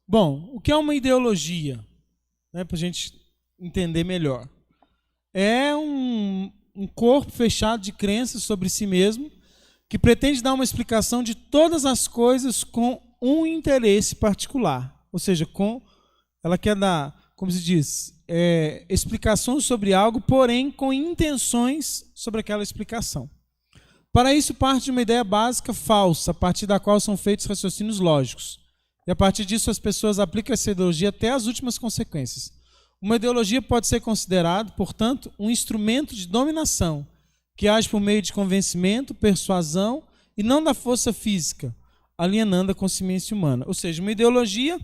Bom, o que é uma ideologia? Né, para a gente entender melhor. É um corpo fechado de crenças sobre si mesmo que pretende dar uma explicação de todas as coisas com um interesse particular. Ou seja, ela quer dar, como se diz, explicações sobre algo, porém com intenções sobre aquela explicação. Para isso, parte de uma ideia básica falsa, a partir da qual são feitos raciocínios lógicos. E a partir disso, as pessoas aplicam essa ideologia até as últimas consequências. Uma ideologia pode ser considerada, portanto, um instrumento de dominação, que age por meio de convencimento, persuasão e não da força física, alienando a consciência humana. Ou seja, uma ideologia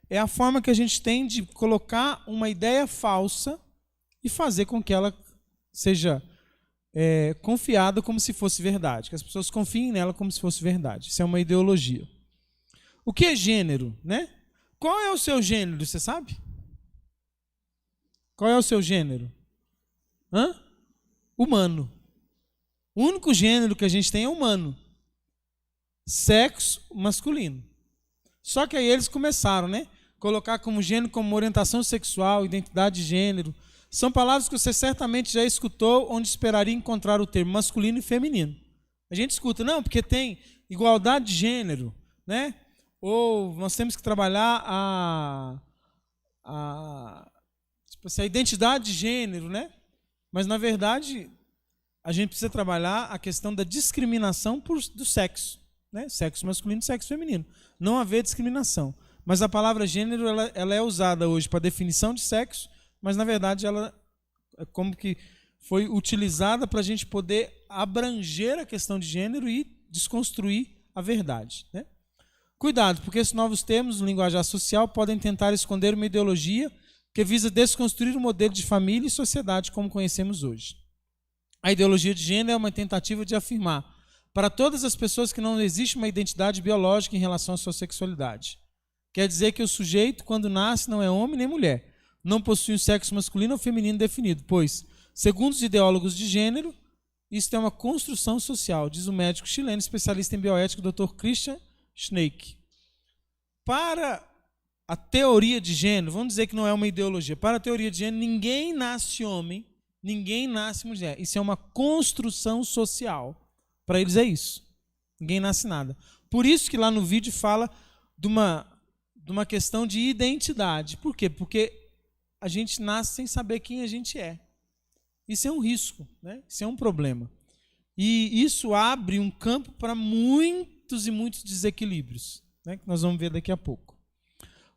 é a forma que a gente tem de colocar uma ideia falsa e fazer com que ela seja confiada como se fosse verdade, que as pessoas confiem nela como se fosse verdade. Isso é uma ideologia. O que é gênero, né? Qual é o seu gênero, você sabe? Qual é o seu gênero? Humano. O único gênero que a gente tem é humano. Sexo masculino. Só que aí eles começaram, né? Colocar como gênero, como orientação sexual, identidade de gênero. São palavras que você certamente já escutou, onde esperaria encontrar o termo masculino e feminino. A gente escuta, não, porque tem igualdade de gênero, né? Ou nós temos que trabalhar a identidade de gênero, né? Mas, na verdade, a gente precisa trabalhar a questão da discriminação do sexo, né? Sexo masculino e sexo feminino. Não haver discriminação. Mas a palavra gênero ela é usada hoje para definição de sexo, mas, na verdade, ela é como que foi utilizada para a gente poder abranger a questão de gênero e desconstruir a verdade, né? Cuidado, porque esses novos termos no linguajar social podem tentar esconder uma ideologia que visa desconstruir o modelo de família e sociedade como conhecemos hoje. A ideologia de gênero é uma tentativa de afirmar para todas as pessoas que não existe uma identidade biológica em relação à sua sexualidade. Quer dizer que o sujeito, quando nasce, não é homem nem mulher, não possui um sexo masculino ou feminino definido, pois, segundo os ideólogos de gênero, isso é uma construção social, diz o médico chileno especialista em bioética, Dr. Christian Schneck. Para a teoria de gênero, vamos dizer que não é uma ideologia, para a teoria de gênero, ninguém nasce homem, ninguém nasce mulher. Isso é uma construção social. Para eles é isso. Ninguém nasce nada. Por isso que lá no vídeo fala de uma questão de identidade. Por quê? Porque a gente nasce sem saber quem a gente é. Isso é um risco, né? Isso é um problema. E isso abre um campo para muitos e muitos desequilíbrios, né, que nós vamos ver daqui a pouco.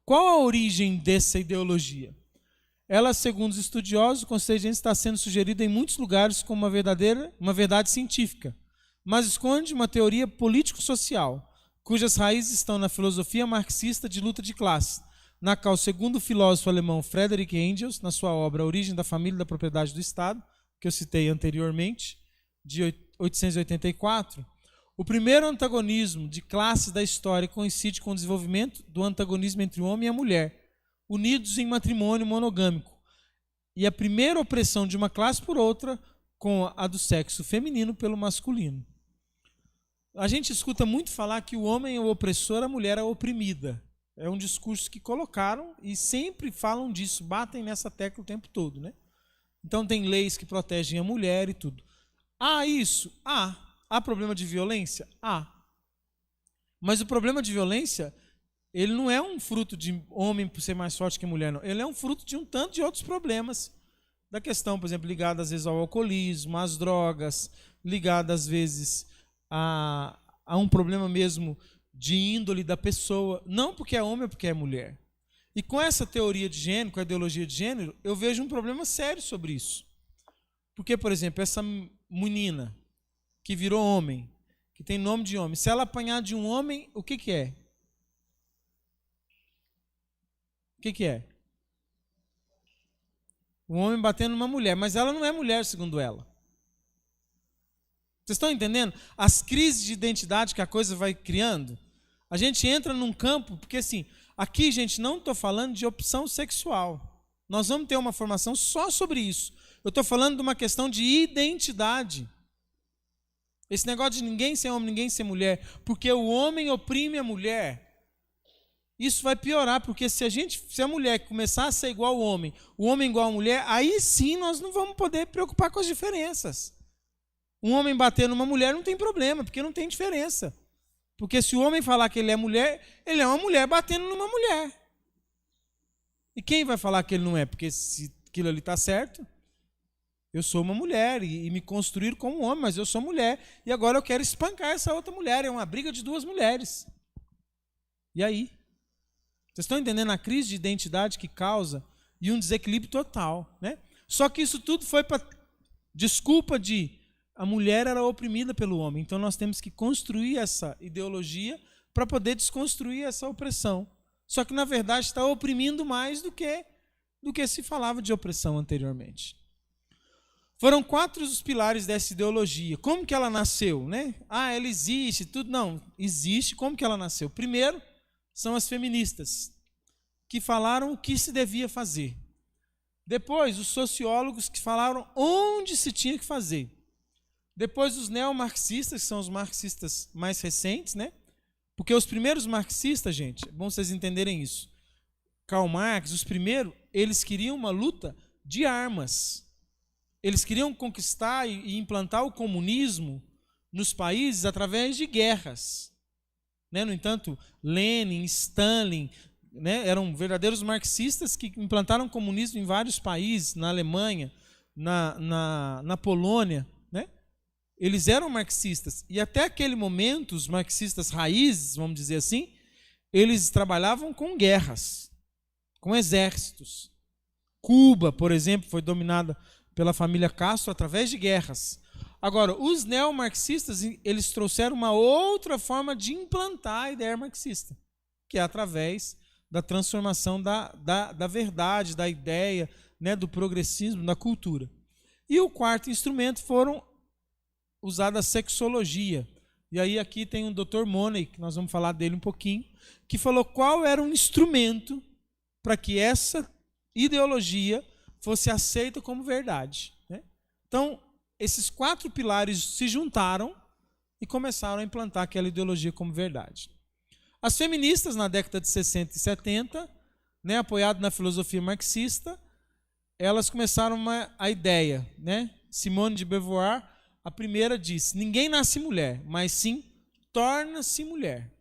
Qual a origem dessa ideologia? Ela, segundo os estudiosos, o conceito de gênero está sendo sugerido em muitos lugares como uma verdade científica, mas esconde uma teoria político-social, cujas raízes estão na filosofia marxista de luta de classe, na qual, segundo o filósofo alemão Friedrich Engels, na sua obra A Origem da Família e da Propriedade do Estado, que eu citei anteriormente, de 1884, o primeiro antagonismo de classes da história coincide com o desenvolvimento do antagonismo entre o homem e a mulher, unidos em matrimônio monogâmico, e a primeira opressão de uma classe por outra com a do sexo feminino pelo masculino. A gente escuta muito falar que o homem é o opressor, a mulher é a oprimida. É um discurso que colocaram e sempre falam disso, batem nessa tecla o tempo todo, né? Então tem leis que protegem a mulher e tudo. Isso? Há problema de violência? Mas o problema de violência, ele não é um fruto de homem por ser mais forte que mulher, não. Ele é um fruto de um tanto de outros problemas. Da questão, por exemplo, ligada às vezes ao alcoolismo, às drogas, ligada às vezes a um problema mesmo de índole da pessoa. Não porque é homem ou porque é mulher. E com essa teoria de gênero, com a ideologia de gênero, eu vejo um problema sério sobre isso. Porque, por exemplo, essa menina que virou homem, que tem nome de homem, se ela apanhar de um homem, o que é? O que é? Um homem batendo numa mulher, mas ela não é mulher, segundo ela. Vocês estão entendendo? As crises de identidade que a coisa vai criando. A gente entra num campo, porque assim, aqui, gente, não estou falando de opção sexual. Nós vamos ter uma formação só sobre isso. Eu estou falando de uma questão de identidade. Esse negócio de ninguém ser homem, ninguém ser mulher, porque o homem oprime a mulher. isso vai piorar, porque se a mulher começar a ser igual ao homem, o homem igual à mulher, aí sim nós não vamos poder preocupar com as diferenças. Um homem bater numa mulher não tem problema, porque não tem diferença. Porque se o homem falar que ele é uma mulher batendo numa mulher. E quem vai falar que ele não é? Porque se aquilo ali está certo, eu sou uma mulher e me construir como um homem, mas eu sou mulher. E agora eu quero espancar essa outra mulher. É uma briga de duas mulheres. E aí? Vocês estão entendendo a crise de identidade que causa e um desequilíbrio total, né? Só que isso tudo foi para desculpa de a mulher era oprimida pelo homem. Então nós temos que construir essa ideologia para poder desconstruir essa opressão. Só que na verdade está oprimindo mais do que se falava de opressão anteriormente. Foram 4 os pilares dessa ideologia. Como que ela nasceu, né? Ela existe, tudo. Não, existe. Como que ela nasceu? Primeiro, são as feministas, que falaram o que se devia fazer. Depois, os sociólogos, que falaram onde se tinha que fazer. Depois, os neomarxistas, que são os marxistas mais recentes, né? Porque os primeiros marxistas, gente, é bom vocês entenderem isso. Karl Marx, os primeiros, eles queriam uma luta de armas. Eles queriam conquistar e implantar o comunismo nos países através de guerras. Né? No entanto, Lenin, Stalin, né, eram verdadeiros marxistas que implantaram comunismo em vários países, na Alemanha, na Polônia. Né? Eles eram marxistas. E até aquele momento, os marxistas raízes, vamos dizer assim, eles trabalhavam com guerras, com exércitos. Cuba, por exemplo, foi dominada pela família Castro através de guerras. Agora, os neomarxistas, eles trouxeram uma outra forma de implantar a ideia marxista, que é através da transformação da verdade, da ideia, né, do progressismo, da cultura. E o quarto instrumento foram usada a sexologia. E aí aqui tem o Dr. Money, que nós vamos falar dele um pouquinho, que falou qual era um instrumento para que essa ideologia fosse aceita como verdade. Né? Então, esses 4 pilares se juntaram e começaram a implantar aquela ideologia como verdade. As feministas, na década de 60 e 70, né, apoiado na filosofia marxista, elas começaram a ideia. Né? Simone de Beauvoir, a primeira disse, ninguém nasce mulher, mas sim torna-se mulher.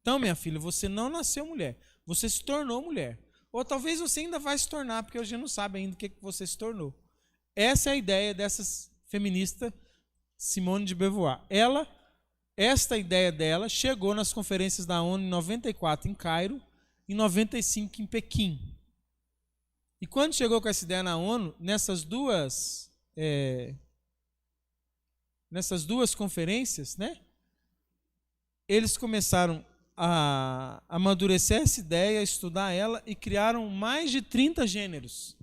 Então, minha filha, você não nasceu mulher, você se tornou mulher. Ou talvez você ainda vai se tornar, porque hoje não sabe ainda o que você se tornou. Essa é a ideia dessas feministas, Simone de Beauvoir. Esta ideia dela chegou nas conferências da ONU em 94 em Cairo, em 95 em Pequim. E quando chegou com essa ideia na ONU, nessas duas conferências, né, eles começaram a amadurecer essa ideia, a estudar ela e criaram mais de 30 gêneros.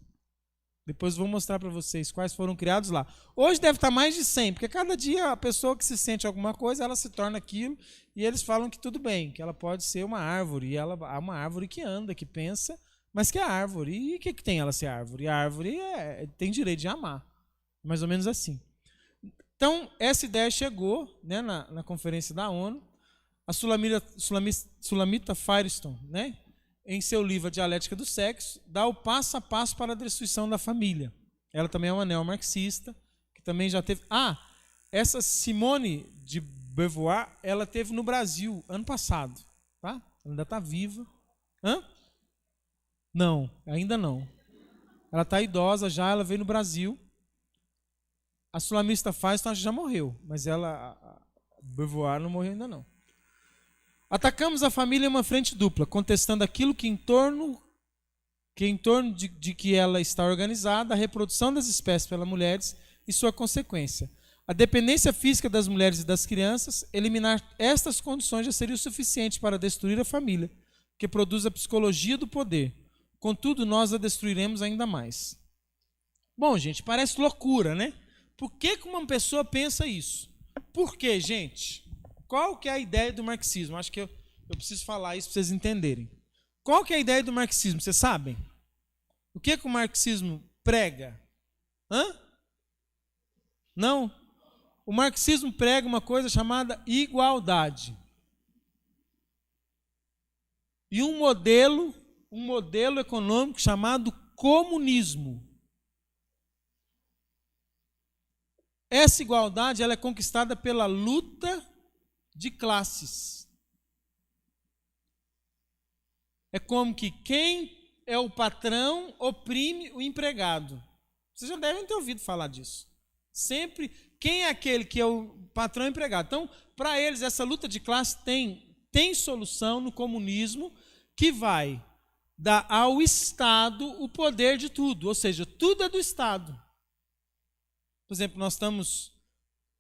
Depois vou mostrar para vocês quais foram criados lá. Hoje deve estar mais de 100, porque cada dia a pessoa que se sente alguma coisa, ela se torna aquilo, e eles falam que tudo bem, que ela pode ser uma árvore, e ela é uma árvore que anda, que pensa, mas que é árvore. E o que tem ela ser árvore? A árvore tem direito de amar. Mais ou menos assim. Então, essa ideia chegou, né, na conferência da ONU. A Sulamita Firestone, né, em seu livro A Dialética do Sexo, dá o passo a passo para a destruição da família. Ela também é uma neomarxista, que também já teve... essa Simone de Beauvoir, ela teve no Brasil ano passado. Tá? Ela ainda está viva. Não, ainda não. Ela está idosa já, ela veio no Brasil. A Sulamita Firestone já morreu, mas a Beauvoir não morreu ainda não. Atacamos a família em uma frente dupla, contestando aquilo que em torno de que ela está organizada, a reprodução das espécies pelas mulheres e sua consequência. A dependência física das mulheres e das crianças, eliminar estas condições já seria o suficiente para destruir a família, que produz a psicologia do poder. Contudo, nós a destruiremos ainda mais. Bom, gente, parece loucura, né? Por que uma pessoa pensa isso? Por quê, gente? Qual que é a ideia do marxismo? Acho que eu preciso falar isso para vocês entenderem. Qual que é a ideia do marxismo? Vocês sabem? O que o marxismo prega? Não? O marxismo prega uma coisa chamada igualdade. e um modelo econômico chamado comunismo. Essa igualdade ela é conquistada pela luta de classes. É como que quem é o patrão oprime o empregado. Vocês já devem ter ouvido falar disso. Sempre, quem é aquele que é o patrão e empregado? Então, para eles, essa luta de classe tem solução no comunismo que vai dar ao Estado o poder de tudo, ou seja, tudo é do Estado. Por exemplo, nós estamos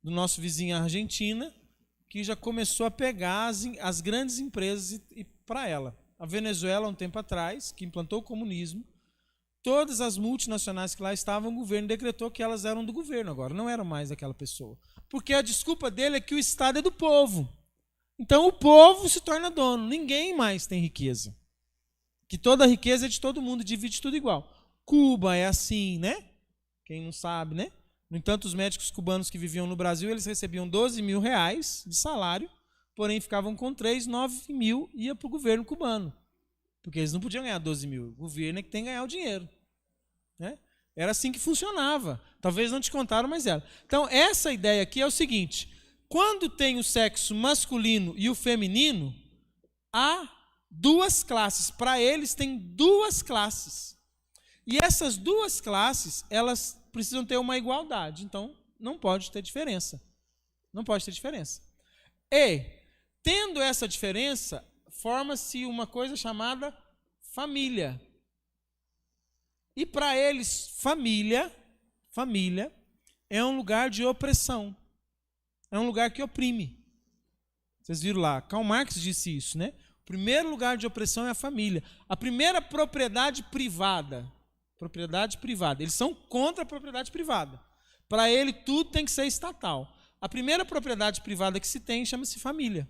no nosso vizinho Argentina, que já começou a pegar as grandes empresas e para ela. A Venezuela, um tempo atrás, que implantou o comunismo, todas as multinacionais que lá estavam, o governo decretou que elas eram do governo agora, não eram mais daquela pessoa. Porque a desculpa dele é que o Estado é do povo. Então o povo se torna dono, ninguém mais tem riqueza. Que toda a riqueza é de todo mundo, divide tudo igual. Cuba é assim, né? Quem não sabe, né? No entanto, os médicos cubanos que viviam no Brasil, eles recebiam 12 mil reais de salário, porém ficavam com 3, 9 mil ia para o governo cubano. Porque eles não podiam ganhar 12 mil. O governo é que tem que ganhar o dinheiro. Né? Era assim que funcionava. Talvez não te contaram, mas era. Então, essa ideia aqui é o seguinte. Quando tem o sexo masculino e o feminino, há duas classes. Para eles, tem duas classes. E essas duas classes, elas precisam ter uma igualdade. Então, não pode ter diferença. Não pode ter diferença. E, tendo essa diferença, forma-se uma coisa chamada família. E para eles, família é um lugar de opressão. É um lugar que oprime. Vocês viram lá, Karl Marx disse isso, né? O primeiro lugar de opressão é a família. A primeira propriedade privada. Eles são contra a propriedade privada. Para ele, tudo tem que ser estatal. A primeira propriedade privada que se tem chama-se família.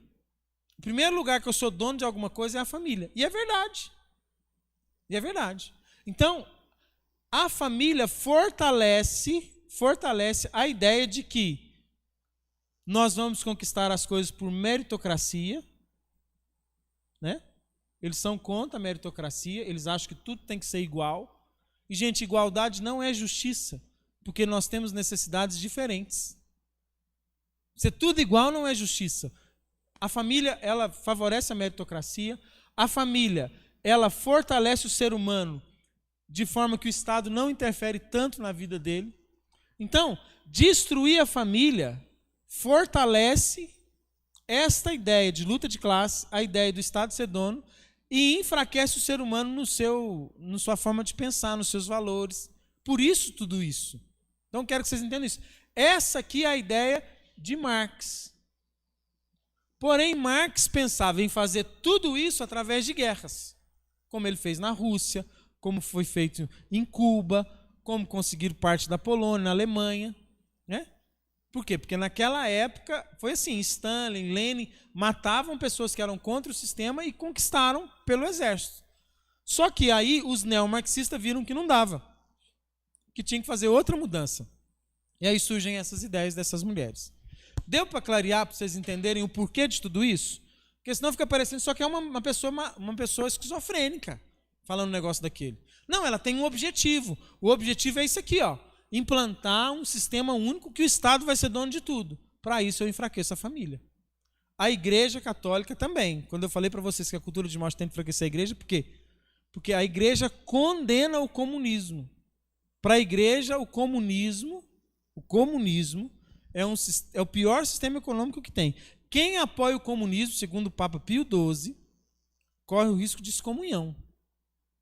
O primeiro lugar que eu sou dono de alguma coisa é a família. E é verdade. Então, a família fortalece a ideia de que nós vamos conquistar as coisas por meritocracia, né? Eles são contra a meritocracia, eles acham que tudo tem que ser igual. E, gente, igualdade não é justiça, porque nós temos necessidades diferentes. Ser tudo igual não é justiça. A família, ela favorece a meritocracia. A família, ela fortalece o ser humano de forma que o Estado não interfere tanto na vida dele. Então, destruir a família fortalece esta ideia de luta de classe, a ideia do Estado ser dono, e enfraquece o ser humano na sua forma de pensar, nos seus valores. Por isso, tudo isso. Então, quero que vocês entendam isso. Essa aqui é a ideia de Marx. Porém, Marx pensava em fazer tudo isso através de guerras, como ele fez na Rússia, como foi feito em Cuba, como conseguiram parte da Polônia, na Alemanha. Né? Por quê? Porque naquela época foi assim, Stalin, Lenin matavam pessoas que eram contra o sistema e conquistaram pelo exército. Só que aí os neomarxistas viram que não dava, que tinha que fazer outra mudança. E aí surgem essas ideias dessas mulheres. Deu para clarear, para vocês entenderem o porquê de tudo isso? Porque senão fica parecendo só que é uma pessoa esquizofrênica falando um negócio daquele. Não, ela tem um objetivo. O objetivo é isso aqui, ó. Implantar um sistema único que o Estado vai ser dono de tudo. Para isso eu enfraqueço a família. A Igreja Católica também. Quando eu falei para vocês que a cultura de morte tem que enfraquecer a Igreja, por quê? Porque a Igreja condena o comunismo. Para a Igreja, o comunismo é o pior sistema econômico que tem. Quem apoia o comunismo, segundo o Papa Pio XII, corre o risco de excomunhão.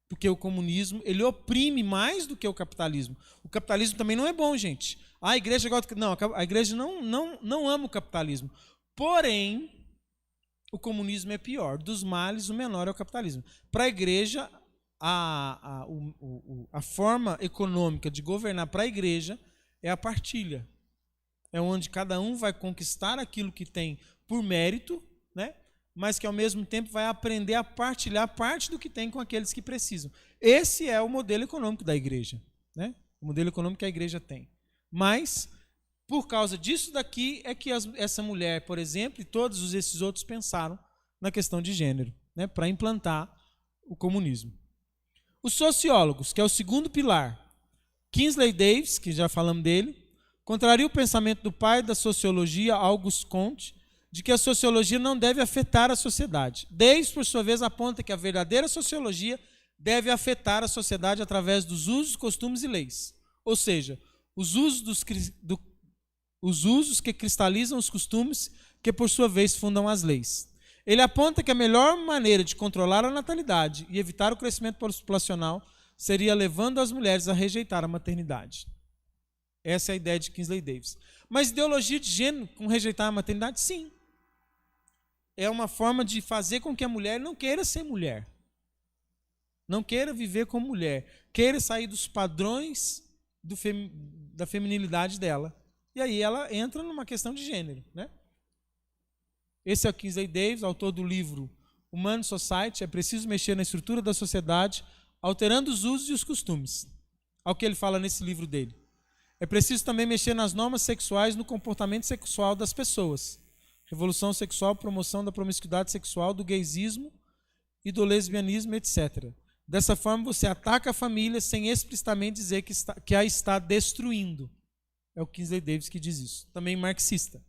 Porque o comunismo, ele oprime mais do que o capitalismo. O capitalismo também não é bom, gente. A igreja gosta... Não, a igreja não ama o capitalismo. Porém, o comunismo é pior. Dos males, o menor é o capitalismo. Para a igreja, a forma econômica de governar para a igreja é a partilha. É onde cada um vai conquistar aquilo que tem por mérito, né? Mas que ao mesmo tempo vai aprender a partilhar parte do que tem com aqueles que precisam. Esse é o modelo econômico da igreja, né? O modelo econômico que a igreja tem. Mas, por causa disso daqui, é que essa mulher, por exemplo, e todos esses outros pensaram na questão de gênero. né, para implantar o comunismo. Os sociólogos, que é o segundo pilar, Kingsley Davis, que já falamos dele, contraria o pensamento do pai da sociologia, Auguste Comte, de que a sociologia não deve afetar a sociedade. Davis, por sua vez, aponta que a verdadeira sociologia deve afetar a sociedade através dos usos, costumes e leis. Ou seja, os usos que cristalizam os costumes, que por sua vez fundam as leis. Ele aponta que a melhor maneira de controlar a natalidade e evitar o crescimento populacional seria levando as mulheres a rejeitar a maternidade. Essa é a ideia de Kingsley Davis. Mas ideologia de gênero com rejeitar a maternidade, sim. É uma forma de fazer com que a mulher não queira ser mulher. Não queira viver como mulher. Queira sair dos padrões da feminilidade dela. E aí ela entra numa questão de gênero, né? Esse é o Kingsley Davis, autor do livro Human Society. É preciso mexer na estrutura da sociedade, alterando os usos e os costumes. Ao que ele fala nesse livro dele. É preciso também mexer nas normas sexuais, no comportamento sexual das pessoas. Revolução sexual, promoção da promiscuidade sexual, do gaysismo e do lesbianismo, etc. Dessa forma, você ataca a família sem explicitamente dizer que a está destruindo. É o Kingsley Davis que diz isso. Também marxista.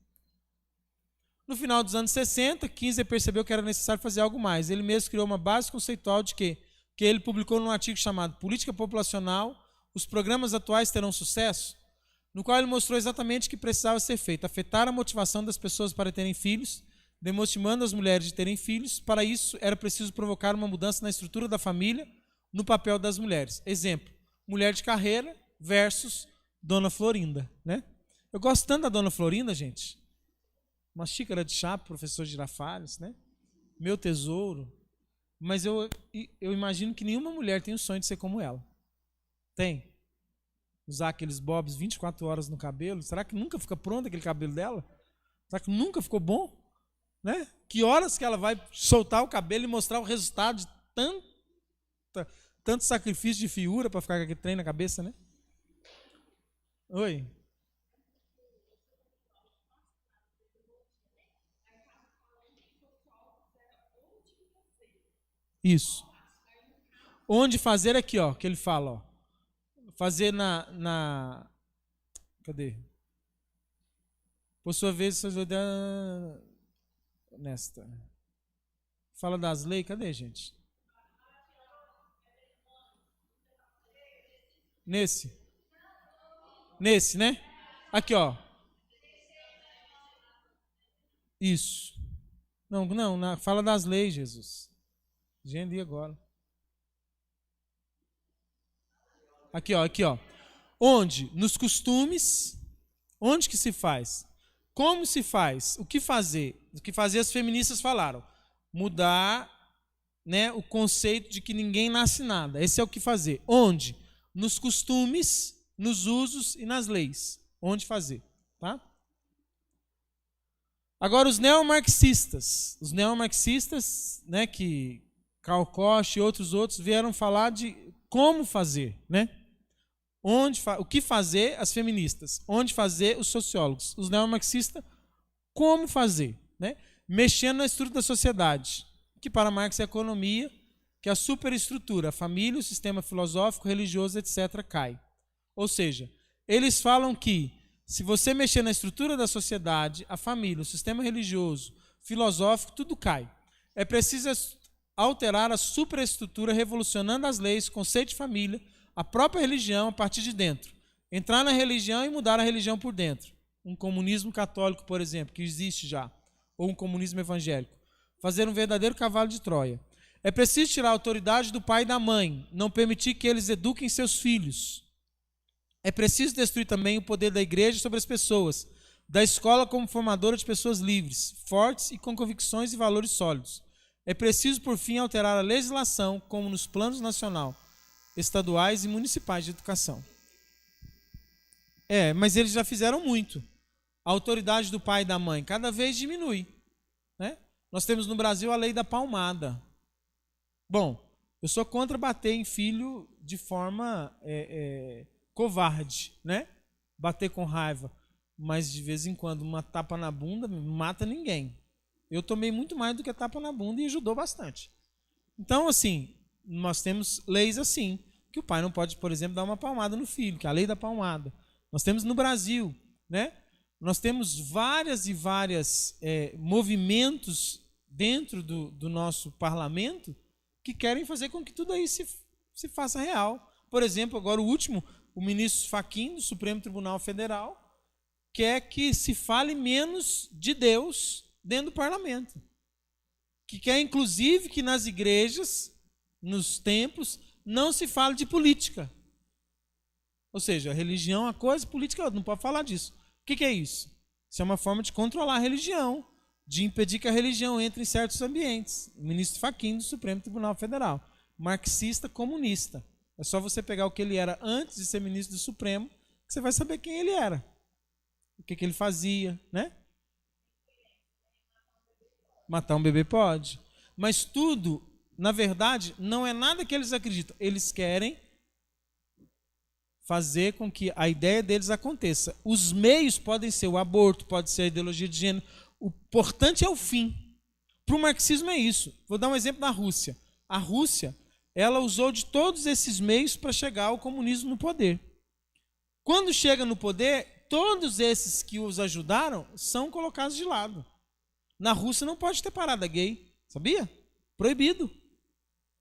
No final dos anos 60, Kingsley percebeu que era necessário fazer algo mais. Ele mesmo criou uma base conceitual de que ele publicou num artigo chamado Política Populacional, os programas atuais terão sucesso, no qual ele mostrou exatamente o que precisava ser feito: afetar a motivação das pessoas para terem filhos, desmotivando as mulheres de terem filhos. Para isso, era preciso provocar uma mudança na estrutura da família, no papel das mulheres. Exemplo, mulher de carreira versus Dona Florinda, né? Eu gosto tanto da Dona Florinda, gente. Uma xícara de chá, professor Girafales, né? Meu tesouro. Mas eu imagino que nenhuma mulher tem o sonho de ser como ela. Tem? Usar aqueles bobs 24 horas no cabelo. Será que nunca fica pronto aquele cabelo dela? Será que nunca ficou bom? Né? Que horas que ela vai soltar o cabelo e mostrar o resultado de tanto sacrifício de fiura para ficar com aquele trem na cabeça, né? Oi? Isso. Onde fazer aqui, ó, que ele fala, ó. Fazer cadê? Por sua vez, nesta. Fala das leis, cadê, gente? Nesse, né? Aqui, ó. Isso. Não, fala das leis, Jesus. Gente, agora. Aqui, ó. Onde? Nos costumes. Onde que se faz? Como se faz? O que fazer? O que fazer as feministas falaram. Mudar, né, o conceito de que ninguém nasce nada. Esse é o que fazer. Onde? Nos costumes, nos usos e nas leis. Onde fazer, tá? Agora os neomarxistas. Os neomarxistas, né, que Karl Koch e outros vieram falar de como fazer, né? O que fazer as feministas? Onde fazer os sociólogos? Os neomarxistas, como fazer, né? Mexendo na estrutura da sociedade, que para Marx é a economia, que a superestrutura, a família, o sistema filosófico, religioso, etc., cai. Ou seja, eles falam que se você mexer na estrutura da sociedade, a família, o sistema religioso, filosófico, tudo cai. É preciso alterar a superestrutura, revolucionando as leis, conceito de família, a própria religião a partir de dentro. Entrar na religião e mudar a religião por dentro. Um comunismo católico, por exemplo, que existe já, ou um comunismo evangélico. Fazer um verdadeiro cavalo de Troia. É preciso tirar a autoridade do pai e da mãe, não permitir que eles eduquem seus filhos. É preciso destruir também o poder da igreja sobre as pessoas, da escola como formadora de pessoas livres, fortes e com convicções e valores sólidos. É preciso, por fim, alterar a legislação, como nos planos nacional, estaduais e municipais de educação. Mas eles já fizeram muito. A autoridade do pai e da mãe cada vez diminui, né? Nós temos no Brasil a lei da palmada. Bom, eu sou contra bater em filho de forma covarde, né? Bater com raiva. Mas de vez em quando uma tapa na bunda não mata ninguém. Eu tomei muito mais do que tapa na bunda e ajudou bastante. Então, assim, nós temos leis assim, que o pai não pode, por exemplo, dar uma palmada no filho, que é a lei da palmada. Nós temos no Brasil, né? Nós temos várias e várias movimentos dentro do nosso parlamento que querem fazer com que tudo aí se faça real. Por exemplo, agora o último, o ministro Fachin, do Supremo Tribunal Federal, quer que se fale menos de Deus dentro do parlamento. Que quer, inclusive, que nas igrejas, nos templos, não se fale de política. Ou seja, a religião é uma coisa, política é outra, não pode falar disso. O que é isso? Isso é uma forma de controlar a religião, de impedir que a religião entre em certos ambientes. O ministro Fachin, do Supremo Tribunal Federal, marxista comunista. É só você pegar o que ele era antes de ser ministro do Supremo, que você vai saber quem ele era, o que ele fazia, né? Matar um bebê pode. Mas tudo, na verdade, não é nada que eles acreditam. Eles querem fazer com que a ideia deles aconteça. Os meios podem ser o aborto, pode ser a ideologia de gênero. O importante é o fim. Para o marxismo é isso. Vou dar um exemplo da Rússia. A Rússia, ela usou de todos esses meios para chegar ao comunismo no poder. Quando chega no poder, todos esses que os ajudaram são colocados de lado. Na Rússia não pode ter parada gay, sabia? Proibido.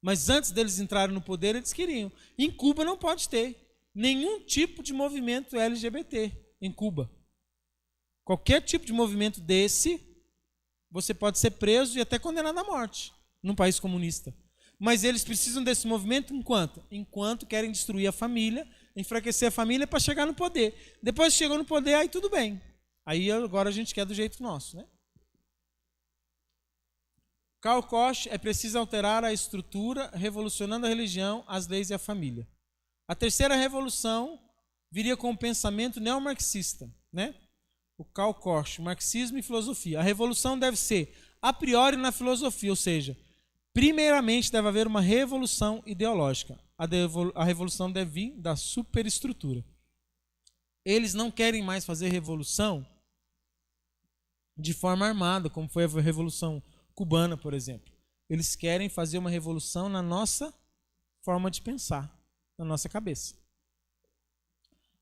Mas antes deles entrarem no poder, eles queriam. Em Cuba não pode ter nenhum tipo de movimento LGBT em Cuba. Qualquer tipo de movimento desse, você pode ser preso e até condenado à morte num país comunista. Mas eles precisam desse movimento enquanto? Enquanto querem destruir a família, enfraquecer a família para chegar no poder. Depois que chegou no poder, aí tudo bem. Aí agora a gente quer do jeito nosso, né? Karl Koch é preciso alterar a estrutura, revolucionando a religião, as leis e a família. A terceira revolução viria com o pensamento neomarxista, né? O Karl Koch, marxismo e filosofia. A revolução deve ser a priori na filosofia, ou seja, primeiramente deve haver uma revolução ideológica. A revolução deve vir da superestrutura. Eles não querem mais fazer revolução de forma armada, como foi a Revolução Cubana, por exemplo. Eles querem fazer uma revolução na nossa forma de pensar, na nossa cabeça.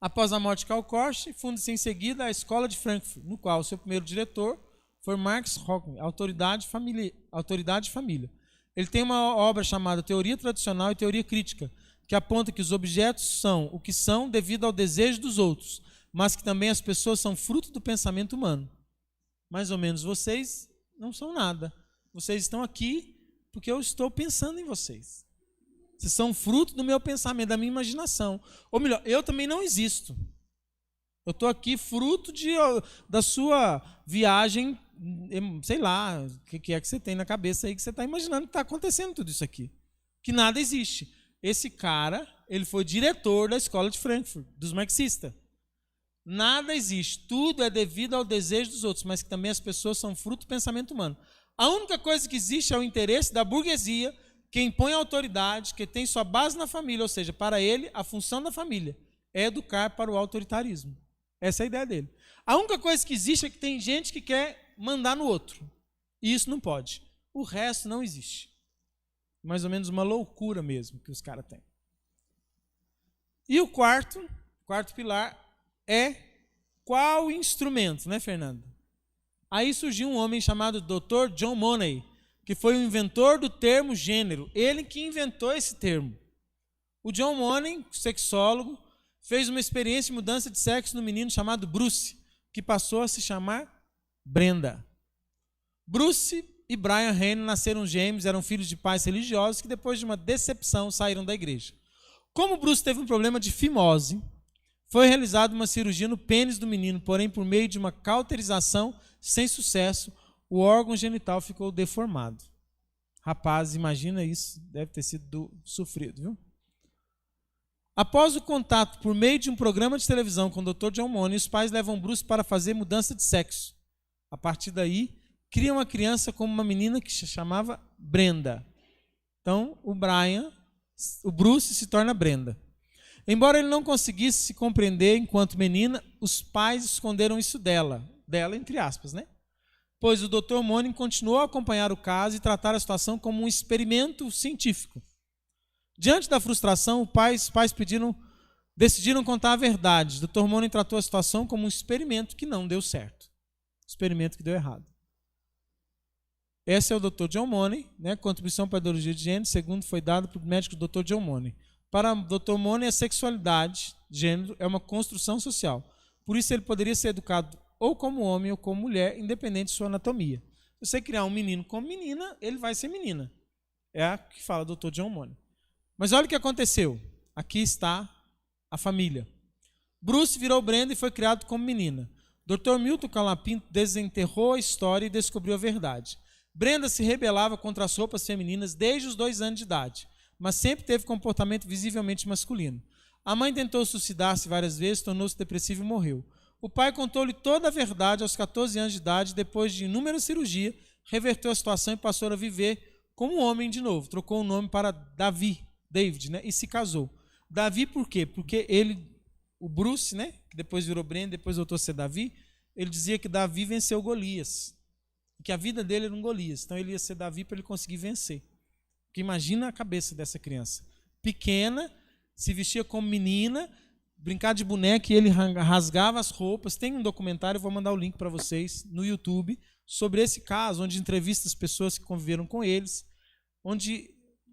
Após a morte de Karl Koch, funda-se em seguida a Escola de Frankfurt, no qual seu primeiro diretor foi Max Horkheimer, Autoridade e Família. Ele tem uma obra chamada Teoria Tradicional e Teoria Crítica, que aponta que os objetos são o que são devido ao desejo dos outros, mas que também as pessoas são fruto do pensamento humano. Mais ou menos, vocês não são nada. Vocês estão aqui porque eu estou pensando em vocês. Vocês são fruto do meu pensamento, da minha imaginação. Ou melhor, eu também não existo. Eu estou aqui fruto da sua viagem, sei lá, o que é que você tem na cabeça aí que você está imaginando que está acontecendo tudo isso aqui. Que nada existe. Esse cara, ele foi diretor da Escola de Frankfurt, dos marxistas. Nada existe. Tudo é devido ao desejo dos outros, mas que também as pessoas são fruto do pensamento humano. A única coisa que existe é o interesse da burguesia, que impõe a autoridade, que tem sua base na família, ou seja, para ele, a função da família é educar para o autoritarismo. Essa é a ideia dele. A única coisa que existe é que tem gente que quer mandar no outro. E isso não pode. O resto não existe. Mais ou menos uma loucura mesmo que os caras têm. E o quarto pilar é qual instrumento, né, Fernando? Aí surgiu um homem chamado Dr. John Money, que foi o inventor do termo gênero. Ele que inventou esse termo. O John Money, sexólogo, fez uma experiência de mudança de sexo no menino chamado Bruce, que passou a se chamar Brenda. Bruce e Brian Hayne nasceram gêmeos, eram filhos de pais religiosos que depois de uma decepção saíram da igreja. Como Bruce teve um problema de fimose, foi realizada uma cirurgia no pênis do menino, porém por meio de uma cauterização sem sucesso, o órgão genital ficou deformado. Rapaz, imagina isso, deve ter sido sofrido, viu? Após o contato por meio de um programa de televisão com o Dr. John Money, os pais levam Bruce para fazer mudança de sexo. A partir daí, criam a criança como uma menina que se chamava Brenda. Então, o Bruce se torna Brenda. Embora ele não conseguisse se compreender enquanto menina, os pais esconderam isso dela entre aspas, né? pois o Dr. Monning continuou a acompanhar o caso e tratar a situação como um experimento científico. Diante da frustração, os pais decidiram contar a verdade. O Dr. Monning tratou a situação como um experimento que não deu certo. Experimento que deu errado. Esse é o Dr. John Money, né? Contribuição para a ideologia de gênero, segundo foi dado pelo médico Dr. John Money. Para o Dr. Money, a sexualidade, gênero, é uma construção social. Por isso ele poderia ser educado ou como homem ou como mulher, independente de sua anatomia. Se você criar um menino como menina, ele vai ser menina. É a que fala o Dr. John Money. Mas olha o que aconteceu. Aqui está a família. Bruce virou Brenda e foi criado como menina. Dr. Milton Calapinto desenterrou a história e descobriu a verdade. Brenda se rebelava contra as roupas femininas desde os 2 anos de idade, mas sempre teve comportamento visivelmente masculino. A mãe tentou suicidar-se várias vezes, tornou-se depressiva e morreu. O pai contou-lhe toda a verdade aos 14 anos de idade, depois de inúmeras cirurgias, reverteu a situação e passou a viver como um homem de novo. Trocou o nome para David, né? E se casou. Davi por quê? Porque o Bruce, né? Que depois virou Brenda, depois voltou a ser Davi, ele dizia que Davi venceu Golias. Que a vida dele era um Golias. Então ele ia ser Davi para ele conseguir vencer. Porque imagina a cabeça dessa criança. Pequena, se vestia como menina, brincar de boneca e ele rasgava as roupas. Tem um documentário, eu vou mandar o link para vocês no YouTube, sobre esse caso, onde entrevista as pessoas que conviveram com eles, onde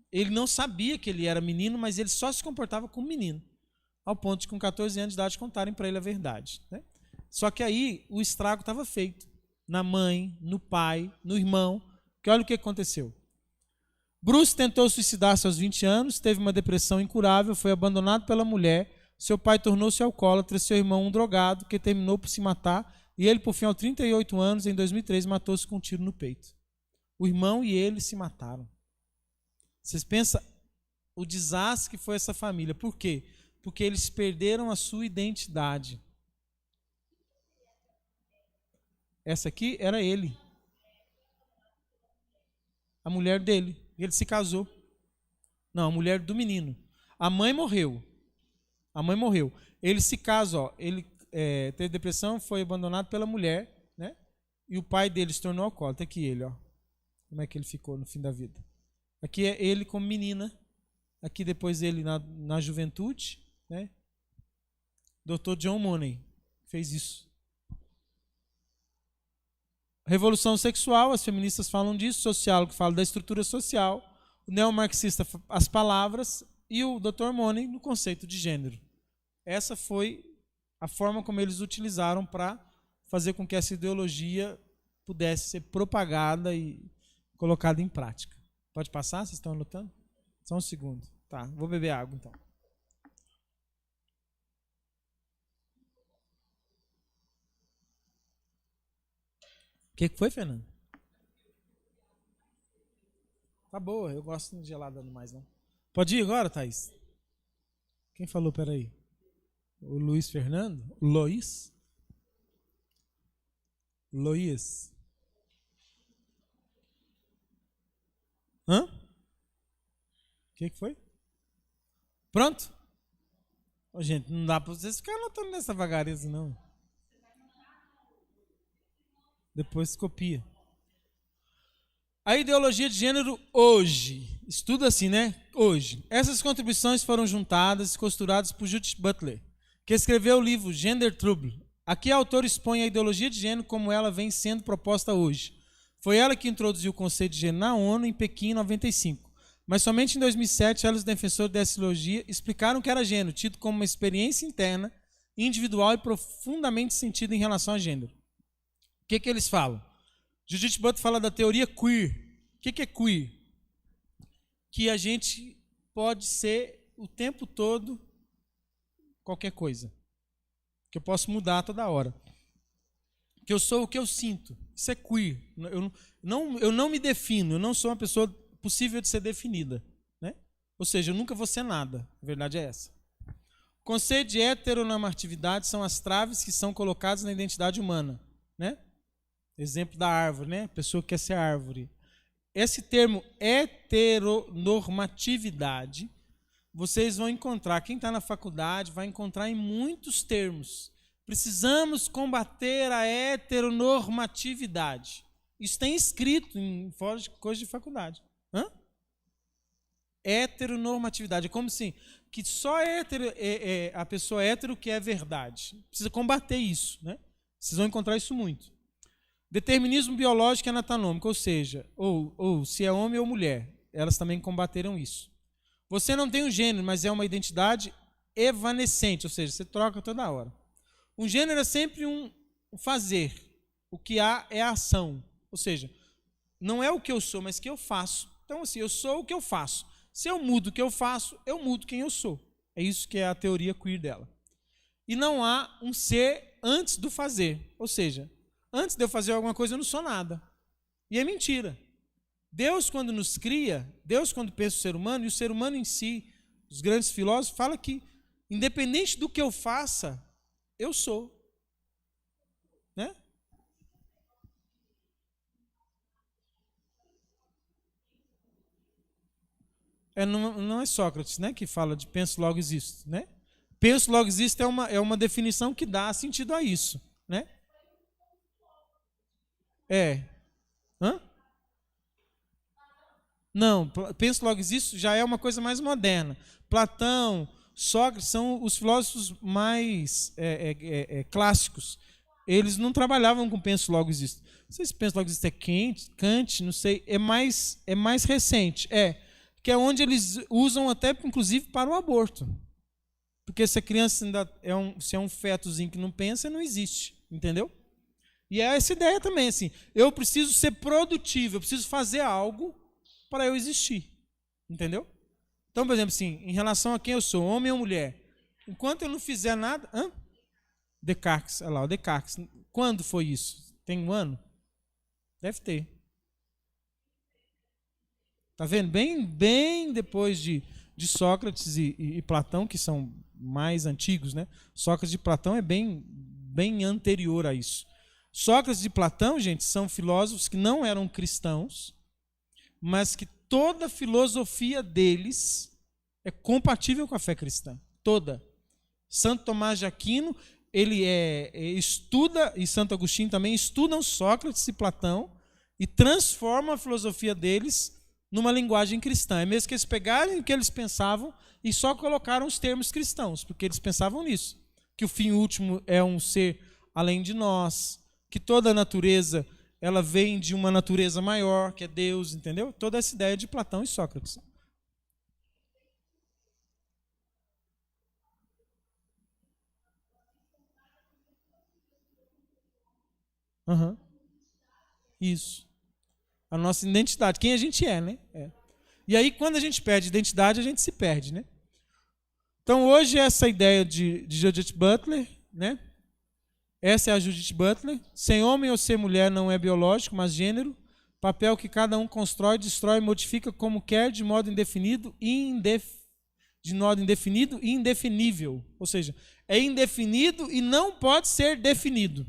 ele não sabia que ele era menino, mas ele só se comportava como menino. Ao ponto de, com 14 anos de idade, contarem para ele a verdade. Né? Só que aí o estrago estava feito. Na mãe, no pai, no irmão. Que olha o que aconteceu. Bruce tentou suicidar-se aos 20 anos, teve uma depressão incurável, foi abandonado pela mulher, seu pai tornou-se alcoólatra, seu irmão um drogado, que terminou por se matar, e ele, por fim, aos 38 anos, em 2003, matou-se com um tiro no peito. O irmão e ele se mataram. Vocês pensam o desastre que foi essa família. Por quê? Porque eles perderam a sua identidade. Essa aqui era ele. A mulher dele. Ele se casou. Não, a mulher do menino. A mãe morreu. Ele se casa, ó. Ele teve depressão, foi abandonado pela mulher, né? E o pai dele se tornou alcoólatra. Aqui ele, ó. Como é que ele ficou no fim da vida? Aqui é ele como menina. Aqui depois ele na juventude, né? Dr. John Money fez isso. Revolução sexual, as feministas falam disso, sociólogo fala da estrutura social, o neomarxista as palavras e o Dr. Money no conceito de gênero. Essa foi a forma como eles utilizaram para fazer com que essa ideologia pudesse ser propagada e colocada em prática. Pode passar? Vocês estão anotando? Só um segundo. Tá, vou beber água então. O que foi, Fernando? Tá boa, eu gosto de gelada mais, não. Pode ir agora, Thaís? Quem falou, peraí? O Luiz Fernando? Lois? Lois? Hã? O que foi? Pronto? Ô, gente, não dá para vocês ficarem anotando nessa vagareza, não. Depois copia. A ideologia de gênero hoje. Estuda assim, né? Hoje. Essas contribuições foram juntadas e costuradas por Judith Butler, que escreveu o livro Gender Trouble. Aqui a autora expõe a ideologia de gênero como ela vem sendo proposta hoje. Foi ela que introduziu o conceito de gênero na ONU em Pequim, em 95. Mas somente em 2007, ela e os defensores dessa ideologia explicaram que era gênero, tido como uma experiência interna, individual e profundamente sentida em relação a gênero. O que eles falam? Judith Butler fala da teoria queer. O que é queer? Que a gente pode ser o tempo todo qualquer coisa. Que eu posso mudar toda hora. Que eu sou o que eu sinto. Isso é queer. Eu não me defino, eu não sou uma pessoa possível de ser definida. Né? Ou seja, eu nunca vou ser nada. A verdade é essa. O conceito de heteronormatividade são as traves que são colocadas na identidade humana. Né? Exemplo da árvore, né? A pessoa que quer ser árvore. Esse termo heteronormatividade, vocês vão encontrar, quem está na faculdade vai encontrar em muitos termos. Precisamos combater a heteronormatividade. Isso tem escrito em fora de coisa de faculdade. Hã? Heteronormatividade. É como assim, que só a pessoa hétero que é verdade. Precisa combater isso, né? Vocês vão encontrar isso muito. Determinismo biológico e anatômico, ou seja, ou se é homem ou mulher. Elas também combateram isso. Você não tem um gênero, mas é uma identidade evanescente, ou seja, você troca toda hora. Um gênero é sempre um fazer. O que há é a ação. Ou seja, não é o que eu sou, mas o que eu faço. Então, assim, eu sou o que eu faço. Se eu mudo o que eu faço, eu mudo quem eu sou. É isso que é a teoria queer dela. E não há um ser antes do fazer. Ou seja, antes de eu fazer alguma coisa, eu não sou nada. E é mentira. Deus, quando nos cria, Deus, quando pensa o ser humano, e o ser humano em si, os grandes filósofos, fala que, independente do que eu faça, eu sou. Né? Não é Sócrates, né, que fala de penso, logo existo. Né? Penso, logo existo é uma definição que dá sentido a isso. Né? Hã? Não, penso, logo existo já é uma coisa mais moderna. Platão, Sócrates são os filósofos mais clássicos. Eles não trabalhavam com penso, logo existo. Não sei se penso, logo existo é Kant, não sei. É mais recente. Que é onde eles usam até, inclusive, para o aborto. Porque se a criança ainda se é um fetozinho que não pensa, não existe. Entendeu? E é essa ideia também, assim. Eu preciso ser produtivo, eu preciso fazer algo para eu existir. Entendeu? Então, por exemplo, assim, em relação a quem eu sou, homem ou mulher, enquanto eu não fizer nada... Descartes, olha lá, o Descartes. Quando foi isso? Tem um ano? Deve ter. Tá vendo? Bem depois de Sócrates e Platão, que são mais antigos, né? Sócrates e Platão é bem anterior a isso. Sócrates e Platão, gente, são filósofos que não eram cristãos, mas que toda a filosofia deles é compatível com a fé cristã. Toda. Santo Tomás de Aquino, ele estuda, e Santo Agostinho também, estudam Sócrates e Platão e transformam a filosofia deles numa linguagem cristã. É mesmo que eles pegarem o que eles pensavam e só colocaram os termos cristãos, porque eles pensavam nisso. Que o fim último é um ser além de nós, que toda a natureza ela vem de uma natureza maior, que é Deus, entendeu? Toda essa ideia de Platão e Sócrates. Uhum. Isso. A nossa identidade, quem a gente é, né? E aí, quando a gente perde identidade, a gente se perde, né? Então, hoje, essa ideia de Judith Butler, né? Essa é a Judith Butler. Ser homem ou ser mulher não é biológico, mas gênero. Papel que cada um constrói, destrói, modifica como quer, de modo indefinido e indefinível. Ou seja, é indefinido e não pode ser definido.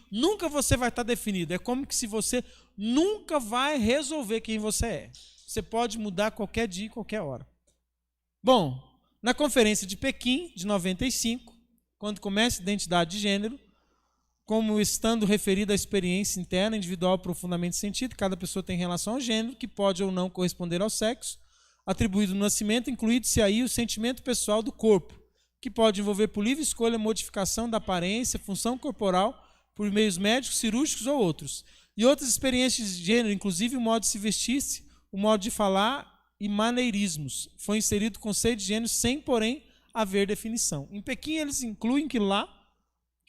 Nunca você vai estar definido. É como que se você nunca vai resolver quem você é. Você pode mudar qualquer dia, qualquer hora. Bom, na Conferência de Pequim, de 95, quando começa a identidade de gênero, como estando referida à experiência interna, individual, profundamente sentida, cada pessoa tem relação ao gênero, que pode ou não corresponder ao sexo, atribuído no nascimento, incluído-se aí o sentimento pessoal do corpo, que pode envolver por livre escolha modificação da aparência, função corporal, por meios médicos, cirúrgicos ou outros. E outras experiências de gênero, inclusive o modo de se vestir-se, o modo de falar e maneirismos. Foi inserido o conceito de gênero sem, porém, haver definição. Em Pequim eles incluem aquilo lá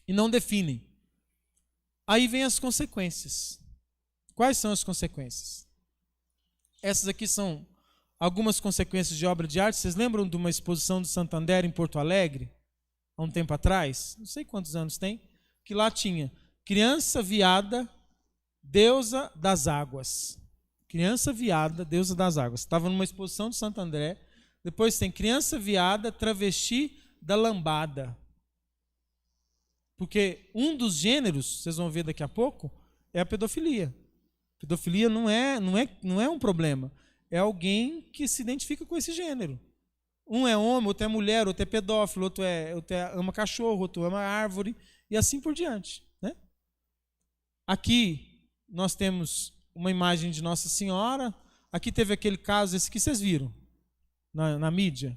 e não definem. Aí vem as consequências. Quais são as consequências? Essas aqui são algumas consequências de obra de arte. Vocês lembram de uma exposição do Santander em Porto Alegre, há um tempo atrás? Não sei quantos anos tem. Que lá tinha criança viada, deusa das águas. Criança viada, deusa das águas. Estava numa exposição de Santo André. Depois tem criança viada, travesti da lambada. Porque um dos gêneros, vocês vão ver daqui a pouco, é a pedofilia. Pedofilia não é um problema. É alguém que se identifica com esse gênero. Um é homem, outro é mulher, outro é pedófilo, outro ama cachorro, outro ama árvore, e assim por diante. Né? Aqui, nós temos uma imagem de Nossa Senhora. Aqui teve aquele caso, esse que vocês viram na mídia,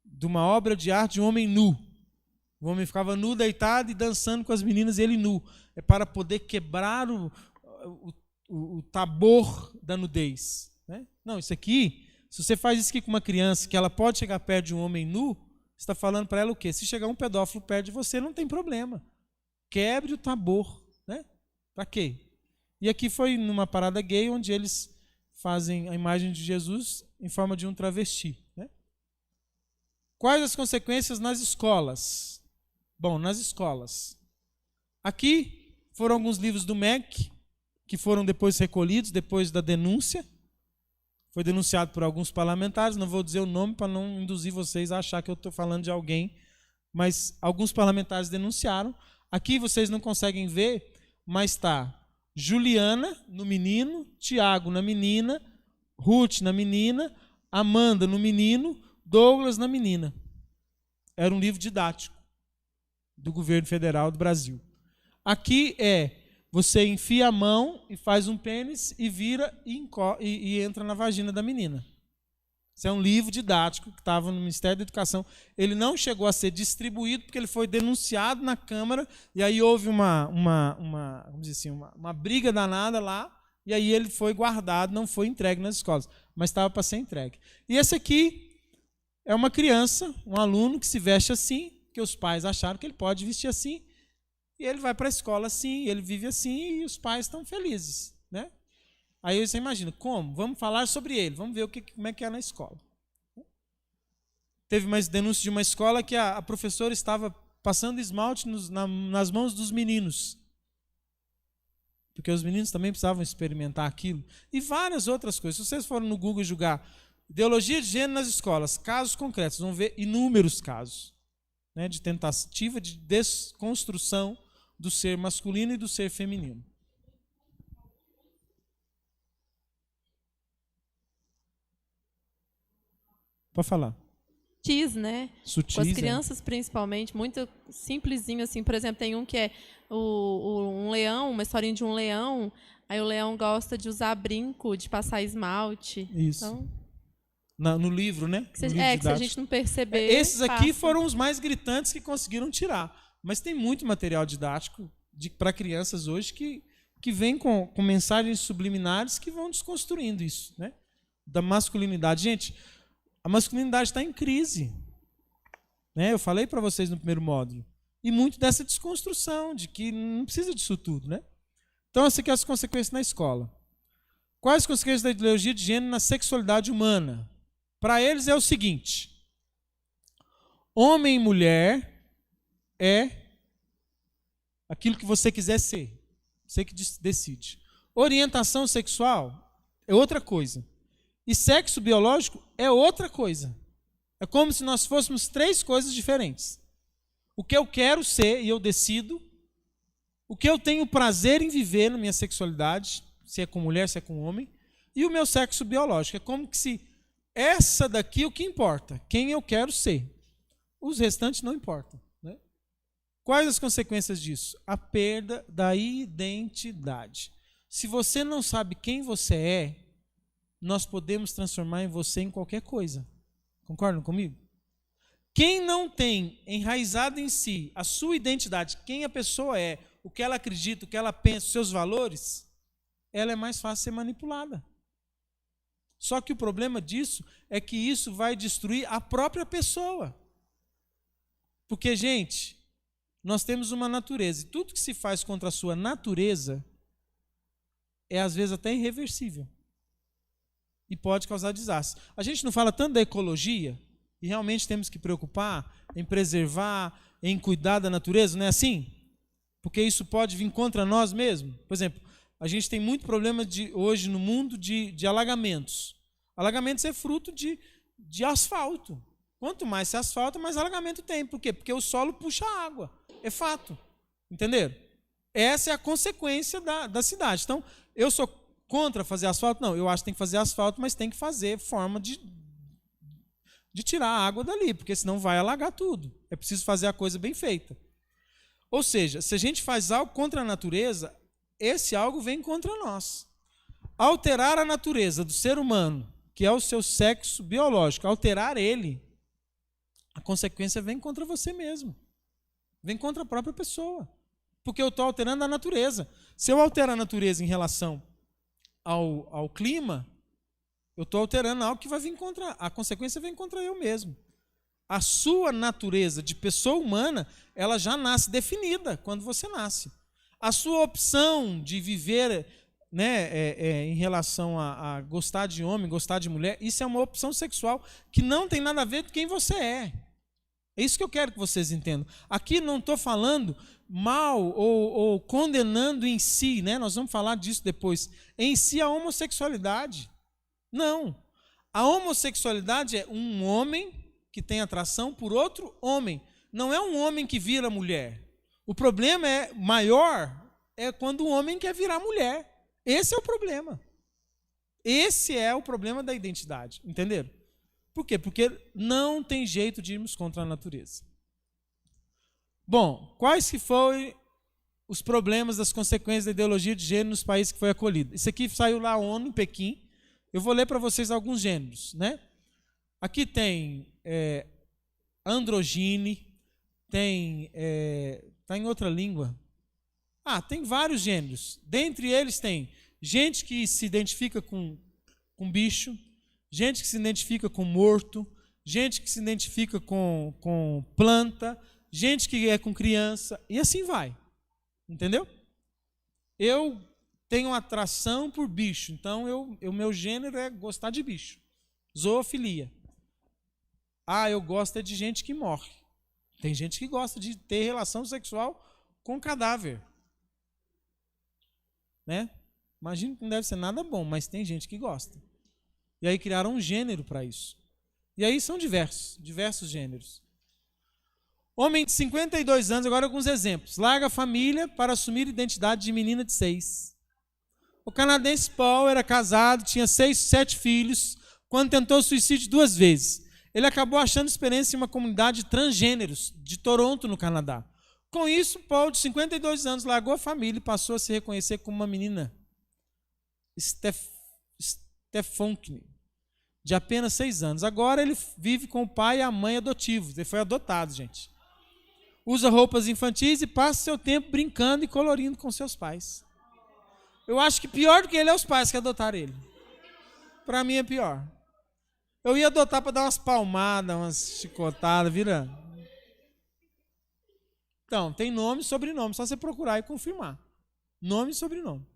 de uma obra de arte de um homem nu. O homem ficava nu, deitado e dançando com as meninas, e ele nu. É para poder quebrar o tabor da nudez, né? Não, isso aqui, se você faz isso aqui com uma criança, que ela pode chegar perto de um homem nu, você está falando para ela o quê? Se chegar um pedófilo perto de você, não tem problema. Quebre o tabor, né? Para quê? E aqui foi numa parada gay, onde eles fazem a imagem de Jesus em forma de um travesti, né? Quais as consequências nas escolas? Bom, nas escolas. Aqui foram alguns livros do MEC, que foram depois recolhidos, depois da denúncia. Foi denunciado por alguns parlamentares, não vou dizer o nome para não induzir vocês a achar que eu estou falando de alguém, mas alguns parlamentares denunciaram. Aqui vocês não conseguem ver, mas está Juliana no menino, Tiago na menina, Ruth na menina, Amanda no menino, Douglas na menina. Era um livro didático do governo federal do Brasil. Aqui você enfia a mão e faz um pênis e vira e entra na vagina da menina. Isso é um livro didático que estava no Ministério da Educação. Ele não chegou a ser distribuído porque ele foi denunciado na Câmara e aí houve vamos dizer assim, uma briga danada lá e aí ele foi guardado, não foi entregue nas escolas, mas estava para ser entregue. E esse aqui é uma criança, um aluno que se veste assim, que os pais acharam que ele pode vestir assim, e ele vai para a escola assim, ele vive assim, e os pais estão felizes, né? Aí você imagina, como? Vamos falar sobre ele, vamos ver como é que é na escola. Teve mais denúncia de uma escola que a professora estava passando esmalte nas mãos dos meninos, porque os meninos também precisavam experimentar aquilo, e várias outras coisas. Se vocês forem no Google julgar ideologia de gênero nas escolas, casos concretos, vão ver inúmeros casos, né, de tentativa de desconstrução do ser masculino e do ser feminino. Pode falar. Sutis, né? Sutis, com as crianças, principalmente, muito simplesinho, assim. Por exemplo, tem um que é um leão, uma historinha de um leão, aí o leão gosta de usar brinco, de passar esmalte. Isso. Então, no livro, né? que se a gente não perceber... Esses aqui foram os mais gritantes que conseguiram tirar. Mas tem muito material didático para crianças hoje que vem com mensagens subliminares que vão desconstruindo isso, né? Da masculinidade. Gente, a masculinidade está em crise, né? Eu falei para vocês no primeiro módulo. E muito dessa desconstrução, de que não precisa disso tudo, né? Então, essas aqui são as consequências na escola. Quais as consequências da ideologia de gênero na sexualidade humana? Para eles é o seguinte: homem e mulher é aquilo que você quiser ser. Você que decide. Orientação sexual é outra coisa. E sexo biológico é outra coisa. É como se nós fôssemos três coisas diferentes. O que eu quero ser e eu decido. O que eu tenho prazer em viver na minha sexualidade, se é com mulher, se é com homem. E o meu sexo biológico. É como que se essa daqui é o que importa. Quem eu quero ser. Os restantes não importam. Né? Quais as consequências disso? A perda da identidade. Se você não sabe quem você é, nós podemos transformar em você em qualquer coisa. Concordam comigo? Quem não tem enraizado em si a sua identidade, quem a pessoa é, o que ela acredita, o que ela pensa, os seus valores, ela é mais fácil de ser manipulada. Só que o problema disso é que isso vai destruir a própria pessoa. Porque, gente, nós temos uma natureza, e tudo que se faz contra a sua natureza é às vezes até irreversível. E pode causar desastre. A gente não fala tanto da ecologia, e realmente temos que preocupar em preservar, em cuidar da natureza, não é assim? Porque isso pode vir contra nós mesmos. Por exemplo, a gente tem muito problema hoje no mundo de alagamentos. Alagamentos é fruto de asfalto. Quanto mais se asfalta, mais alagamento tem. Por quê? Porque o solo puxa água. É fato. Entenderam? Essa é a consequência da cidade. Então, eu sou contra fazer asfalto? Não, eu acho que tem que fazer asfalto, mas tem que fazer forma de tirar a água dali, porque senão vai alagar tudo. É preciso fazer a coisa bem feita. Ou seja, se a gente faz algo contra a natureza, esse algo vem contra nós. Alterar a natureza do ser humano, que é o seu sexo biológico, alterar ele, a consequência vem contra você mesmo. Vem contra a própria pessoa. Porque eu estou alterando a natureza. Se eu alterar a natureza em relação ao clima, eu estou alterando algo que vai vir contra, a consequência vem contra eu mesmo. A sua natureza de pessoa humana, ela já nasce definida quando você nasce. A sua opção de viver, né, em relação a gostar de homem, gostar de mulher, isso é uma opção sexual que não tem nada a ver com quem você é. É isso que eu quero que vocês entendam. Aqui não estou falando mal ou condenando em si, né? Nós vamos falar disso depois. Em si a homossexualidade. Não. A homossexualidade é um homem que tem atração por outro homem. Não é um homem que vira mulher. O problema maior é quando o homem quer virar mulher. Esse é o problema. Esse é o problema da identidade. Entenderam? Por quê? Porque não tem jeito de irmos contra a natureza. Bom, quais que foram os problemas das consequências da ideologia de gênero nos países que foi acolhido? Isso aqui saiu lá ONU, em Pequim. Eu vou ler para vocês alguns gêneros, né? Aqui tem androgyne, tem... Está em outra língua. Tem vários gêneros. Dentre eles tem gente que se identifica com bicho, gente que se identifica com morto, gente que se identifica com planta, gente que é com criança, e assim vai. Entendeu? Eu tenho atração por bicho, então o meu gênero é gostar de bicho. Zoofilia. Eu gosto de gente que morre. Tem gente que gosta de ter relação sexual com cadáver. Né? Imagino que não deve ser nada bom, mas tem gente que gosta. E aí criaram um gênero para isso. E aí são diversos gêneros. Homem de 52 anos, agora alguns exemplos. Larga a família para assumir identidade de menina de 6. O canadense Paul era casado, tinha 7 filhos, quando tentou suicídio 2 vezes. Ele acabou achando experiência em uma comunidade de transgêneros de Toronto, no Canadá. Com isso, Paul, de 52 anos, largou a família e passou a se reconhecer como uma menina Stefankine, de apenas 6 anos. Agora ele vive com o pai e a mãe adotivos. Ele foi adotado, gente. Usa roupas infantis e passa seu tempo brincando e colorindo com seus pais. Eu acho que pior do que ele é os pais que adotaram ele. Para mim é pior. Eu ia adotar para dar umas palmadas, umas chicotadas, vira. Então, tem nome e sobrenome, só você procurar e confirmar. Nome e sobrenome.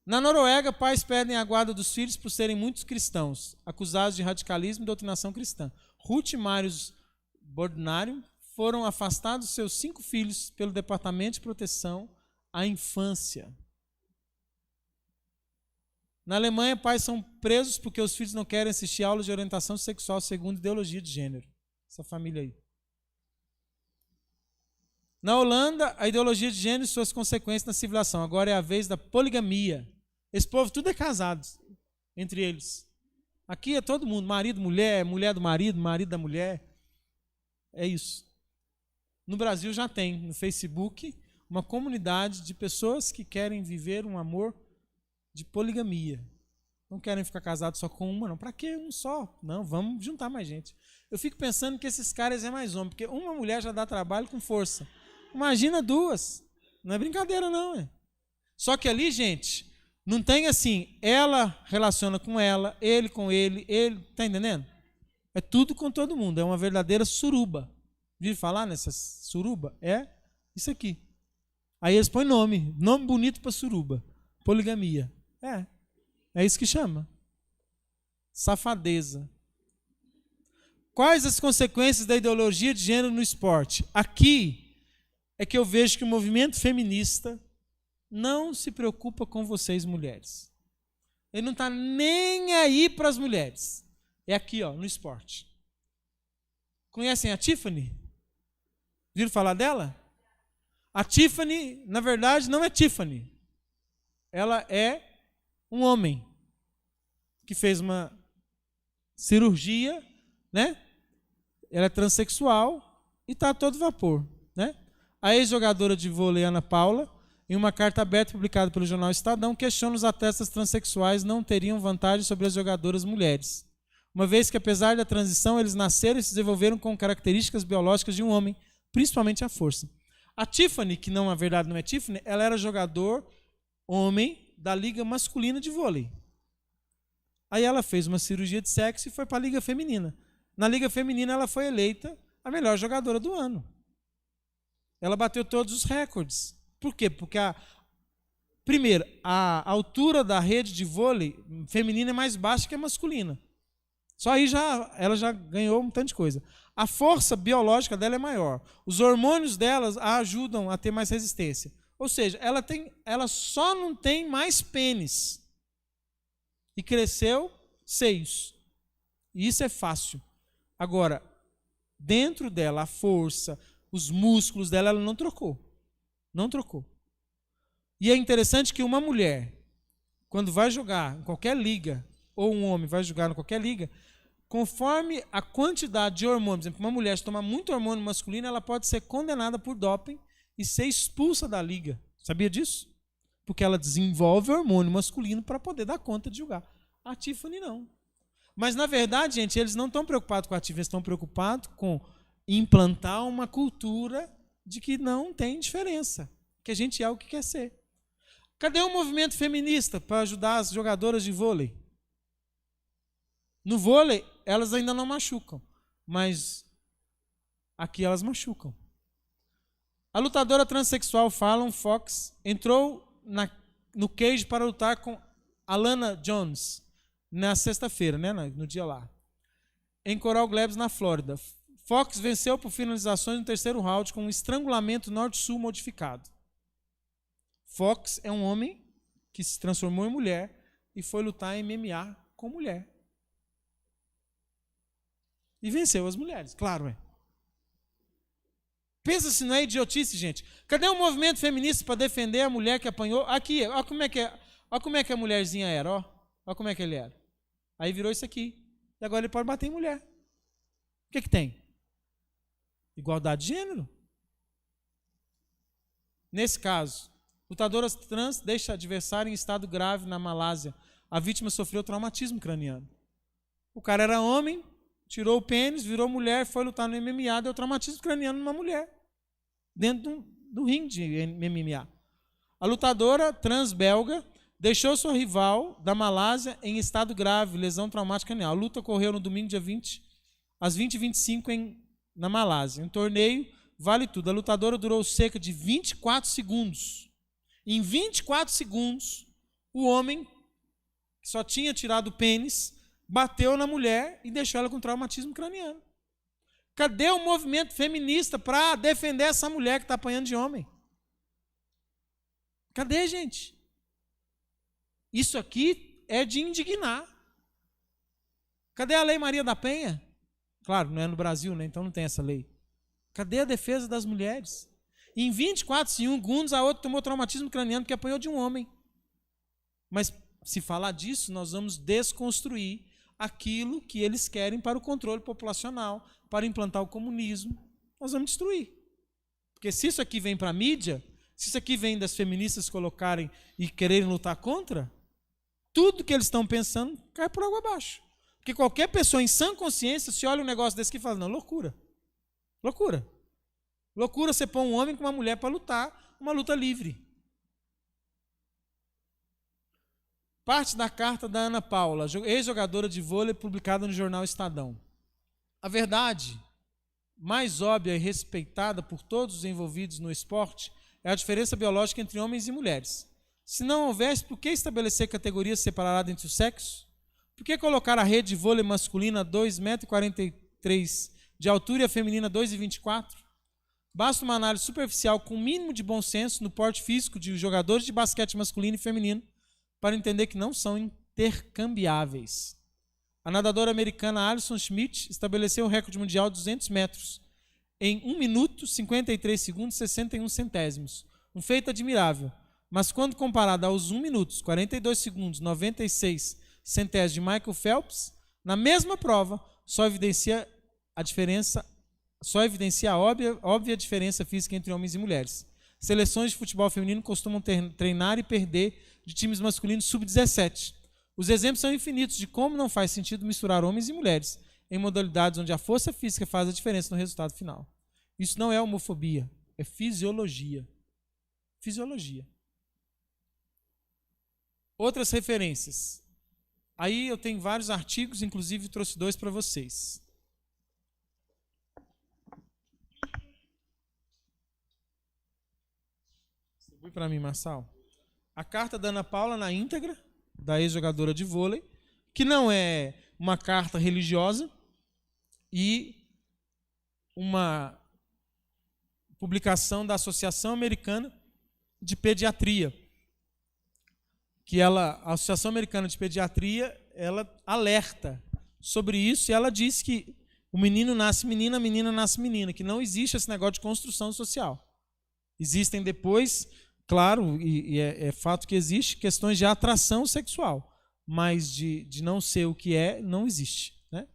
Na Noruega, pais pedem a guarda dos filhos por serem muitos cristãos, acusados de radicalismo e doutrinação cristã. Ruth e Marius Bordnarium foram afastados dos seus 5 filhos pelo Departamento de Proteção à Infância. Na Alemanha, pais são presos porque os filhos não querem assistir aulas de orientação sexual segundo ideologia de gênero. Essa família aí. Na Holanda, a ideologia de gênero e suas consequências na civilização. Agora é a vez da poligamia. Esse povo tudo é casado entre eles. Aqui é todo mundo, marido, mulher, mulher do marido, marido da mulher. É isso. No Brasil já tem, no Facebook, uma comunidade de pessoas que querem viver um amor de poligamia. Não querem ficar casados só com uma, não. Para que um só? Não, vamos juntar mais gente. Eu fico pensando que esses caras é mais homem, porque uma mulher já dá trabalho com força. Imagina 2. Não é brincadeira, não. Só que ali, gente, não tem assim, ela relaciona com ela, ele com ele, tá entendendo? É tudo com todo mundo, é uma verdadeira suruba. Viram falar nessa suruba? É isso aqui. Aí eles põem nome bonito para suruba. Poligamia. É isso que chama. Safadeza. Quais as consequências da ideologia de gênero no esporte? Aqui é que eu vejo que o movimento feminista não se preocupa com vocês, mulheres. Ele não está nem aí para as mulheres. É aqui, no esporte. Conhecem a Tiffany? Viram falar dela? A Tiffany, na verdade, não é Tiffany. Ela é um homem que fez uma cirurgia, né? Ela é transexual e está a todo vapor, né? A ex-jogadora de vôlei Ana Paula, em uma carta aberta publicada pelo jornal Estadão, questiona os atletas transexuais não teriam vantagem sobre as jogadoras mulheres, uma vez que, apesar da transição, eles nasceram e se desenvolveram com características biológicas de um homem, principalmente a força. A Tiffany, que não, na verdade não é Tiffany, ela era jogador homem da liga masculina de vôlei. Aí ela fez uma cirurgia de sexo e foi para a liga feminina. Na liga feminina ela foi eleita a melhor jogadora do ano. Ela bateu todos os recordes. Por quê? Porque, primeiro, a altura da rede de vôlei feminina é mais baixa que a masculina. Só aí ela já ganhou um tanto de coisa. A força biológica dela é maior. Os hormônios delas a ajudam a ter mais resistência. Ou seja, ela só não tem mais pênis. E cresceu seios. E isso é fácil. Agora, dentro dela, a força, os músculos dela, ela não trocou. Não trocou. E é interessante que uma mulher, quando vai jogar em qualquer liga, ou um homem vai jogar em qualquer liga, conforme a quantidade de hormônios, por exemplo, uma mulher, se tomar muito hormônio masculino, ela pode ser condenada por doping e ser expulsa da liga. Sabia disso? Porque ela desenvolve hormônio masculino para poder dar conta de jogar. A Tiffany não. Mas, na verdade, gente, eles não estão preocupados com a Tiffany, eles estão preocupados com implantar uma cultura de que não tem diferença, que a gente é o que quer ser. Cadê o movimento feminista para ajudar as jogadoras de vôlei? No vôlei, elas ainda não machucam, mas aqui elas machucam. A lutadora transexual Fallon Fox entrou no cage para lutar com Alana Jones na sexta-feira, né, no dia lá, em Coral Gables, na Flórida. Fox venceu por finalizações no terceiro round com um estrangulamento norte-sul modificado. Fox é um homem que se transformou em mulher e foi lutar em MMA com mulher. E venceu as mulheres, claro, é. Pensa se não é idiotice, gente. Cadê o movimento feminista para defender a mulher que apanhou? Aqui, olha como é que a mulherzinha era, ó. Olha como é que ele era. Aí virou isso aqui. E agora ele pode bater em mulher. O que tem? Igualdade de gênero. Nesse caso, lutadoras trans deixa adversário em estado grave na Malásia. A vítima sofreu traumatismo craniano. O cara era homem, tirou o pênis, virou mulher, foi lutar no MMA, deu traumatismo craniano numa mulher. Dentro do ringue de MMA. A lutadora trans belga deixou sua rival da Malásia em estado grave, lesão traumática craniana. A luta ocorreu no domingo, dia 20, às 20h25, na Malásia. Um torneio vale tudo. A lutadora durou cerca de 24 segundos. Em 24 segundos, o homem, que só tinha tirado o pênis, bateu na mulher e deixou ela com traumatismo craniano. Cadê o movimento feminista para defender essa mulher que está apanhando de homem? Cadê, gente? Isso aqui é de indignar. Cadê a Lei Maria da Penha? Claro, não é no Brasil, né? Então não tem essa lei. Cadê a defesa das mulheres? Em 24 segundos, a outra tomou traumatismo craniano porque apanhou de um homem. Mas se falar disso, nós vamos desconstruir aquilo que eles querem para o controle populacional, para implantar o comunismo. Nós vamos destruir. Porque se isso aqui vem para a mídia, se isso aqui vem das feministas colocarem e quererem lutar contra, tudo que eles estão pensando cai por água abaixo. Porque qualquer pessoa em sã consciência, se olha um negócio desse que fala, não, loucura. Loucura. Loucura você pôr um homem com uma mulher para lutar, uma luta livre. Parte da carta da Ana Paula, ex-jogadora de vôlei, publicada no jornal Estadão. A verdade mais óbvia e respeitada por todos os envolvidos no esporte é a diferença biológica entre homens e mulheres. Se não houvesse, por que estabelecer categorias separadas entre os sexos? Por que colocar a rede de vôlei masculina a 2,43 m de altura e a feminina 2,24 m? Basta uma análise superficial com o mínimo de bom senso no porte físico de jogadores de basquete masculino e feminino para entender que não são intercambiáveis. A nadadora americana Alison Schmidt estabeleceu o recorde mundial de 200 metros em 1 minuto, 53 segundos e 61 centésimos. Um feito admirável. Mas quando comparado aos 1 minuto, 42 segundos, 96 centésimos de Michael Phelps, na mesma prova, só evidencia a diferença só evidencia a óbvia diferença física entre homens e mulheres. Seleções de futebol feminino costumam treinar e perder de times masculinos sub-17. Os exemplos são infinitos de como não faz sentido misturar homens e mulheres em modalidades onde a força física faz a diferença no resultado final. Isso não é homofobia, é fisiologia. Fisiologia. Outras referências. Aí eu tenho vários artigos, inclusive trouxe 2 para vocês. Distribui para mim, Marçal. A carta da Ana Paula na íntegra, da ex-jogadora de vôlei, que não é uma carta religiosa, e uma publicação da Associação Americana de Pediatria, que a Associação Americana de Pediatria, ela alerta sobre isso, e ela diz que o menino nasce menina, a menina nasce menina, que não existe esse negócio de construção social. Existem depois, claro, e é fato que existe, questões de atração sexual, mas de não ser o que é, não existe, né?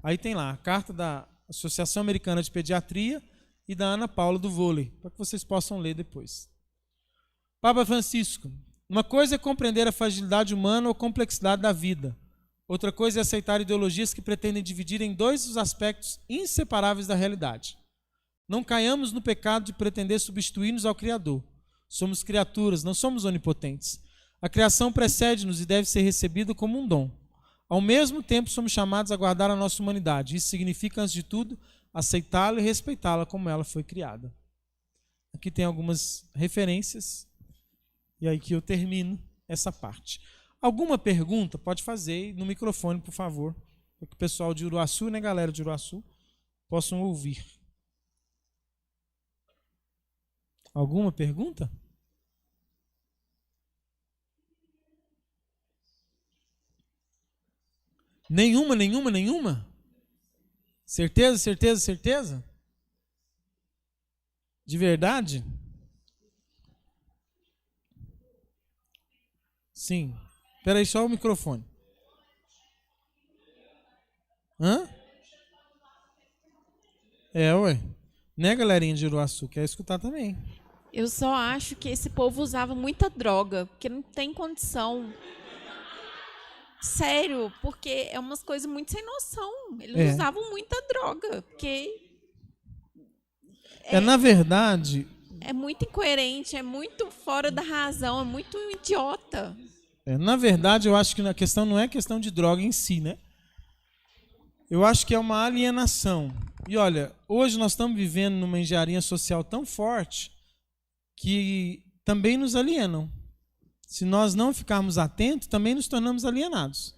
Aí tem lá a carta da Associação Americana de Pediatria e da Ana Paula do vôlei, para que vocês possam ler depois. Papa Francisco: uma coisa é compreender a fragilidade humana ou complexidade da vida. Outra coisa é aceitar ideologias que pretendem dividir em 2 os aspectos inseparáveis da realidade. Não caiamos no pecado de pretender substituir-nos ao Criador. Somos criaturas, não somos onipotentes. A criação precede-nos e deve ser recebida como um dom. Ao mesmo tempo, somos chamados a guardar a nossa humanidade. Isso significa, antes de tudo, aceitá-la e respeitá-la como ela foi criada. Aqui tem algumas referências, e aí que eu termino essa parte. Alguma pergunta? Pode fazer no microfone, por favor, para que o pessoal de Uruaçu, né, galera de Uruaçu, possam ouvir. Alguma pergunta? Nenhuma? Certeza, certeza, certeza? De verdade? Sim. Espera aí, só o microfone. Hã? Ué. Né, galerinha de Uruaçu? Quer escutar também. Eu só acho que esse povo usava muita droga, porque não tem condição. Sério, porque é umas coisas muito sem noção. Eles usavam muita droga, porque na verdade... é muito incoerente, é muito fora da razão, é muito idiota. Na verdade, eu acho que a questão não é questão de droga em si, né? Eu acho que é uma alienação. E olha, hoje nós estamos vivendo numa engenharia social tão forte que também nos alienam. Se nós não ficarmos atentos, também nos tornamos alienados.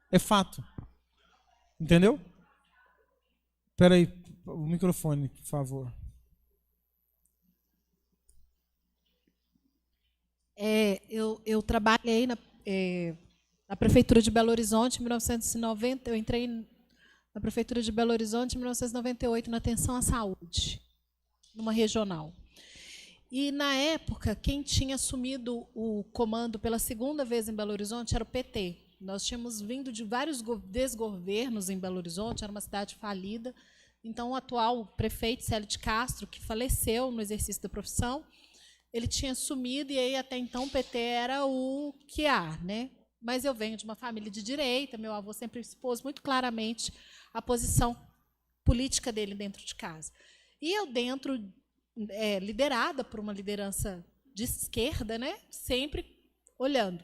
É fato. Entendeu? Espera aí, o microfone, por favor. Eu trabalhei na Prefeitura de Belo Horizonte em 1990. Eu entrei na Prefeitura de Belo Horizonte em 1998 na atenção à saúde, numa regional. E, na época, quem tinha assumido o comando pela 2ª vez em Belo Horizonte era o PT. Nós tínhamos vindo de vários desgovernos em Belo Horizonte, era uma cidade falida. Então, o atual prefeito, Célio de Castro, que faleceu no exercício da profissão, ele tinha assumido, e aí, até então, o PT era o que há, né? Mas eu venho de uma família de direita, meu avô sempre expôs muito claramente a posição política dele dentro de casa. E eu, liderada por uma liderança de esquerda, né? Sempre olhando.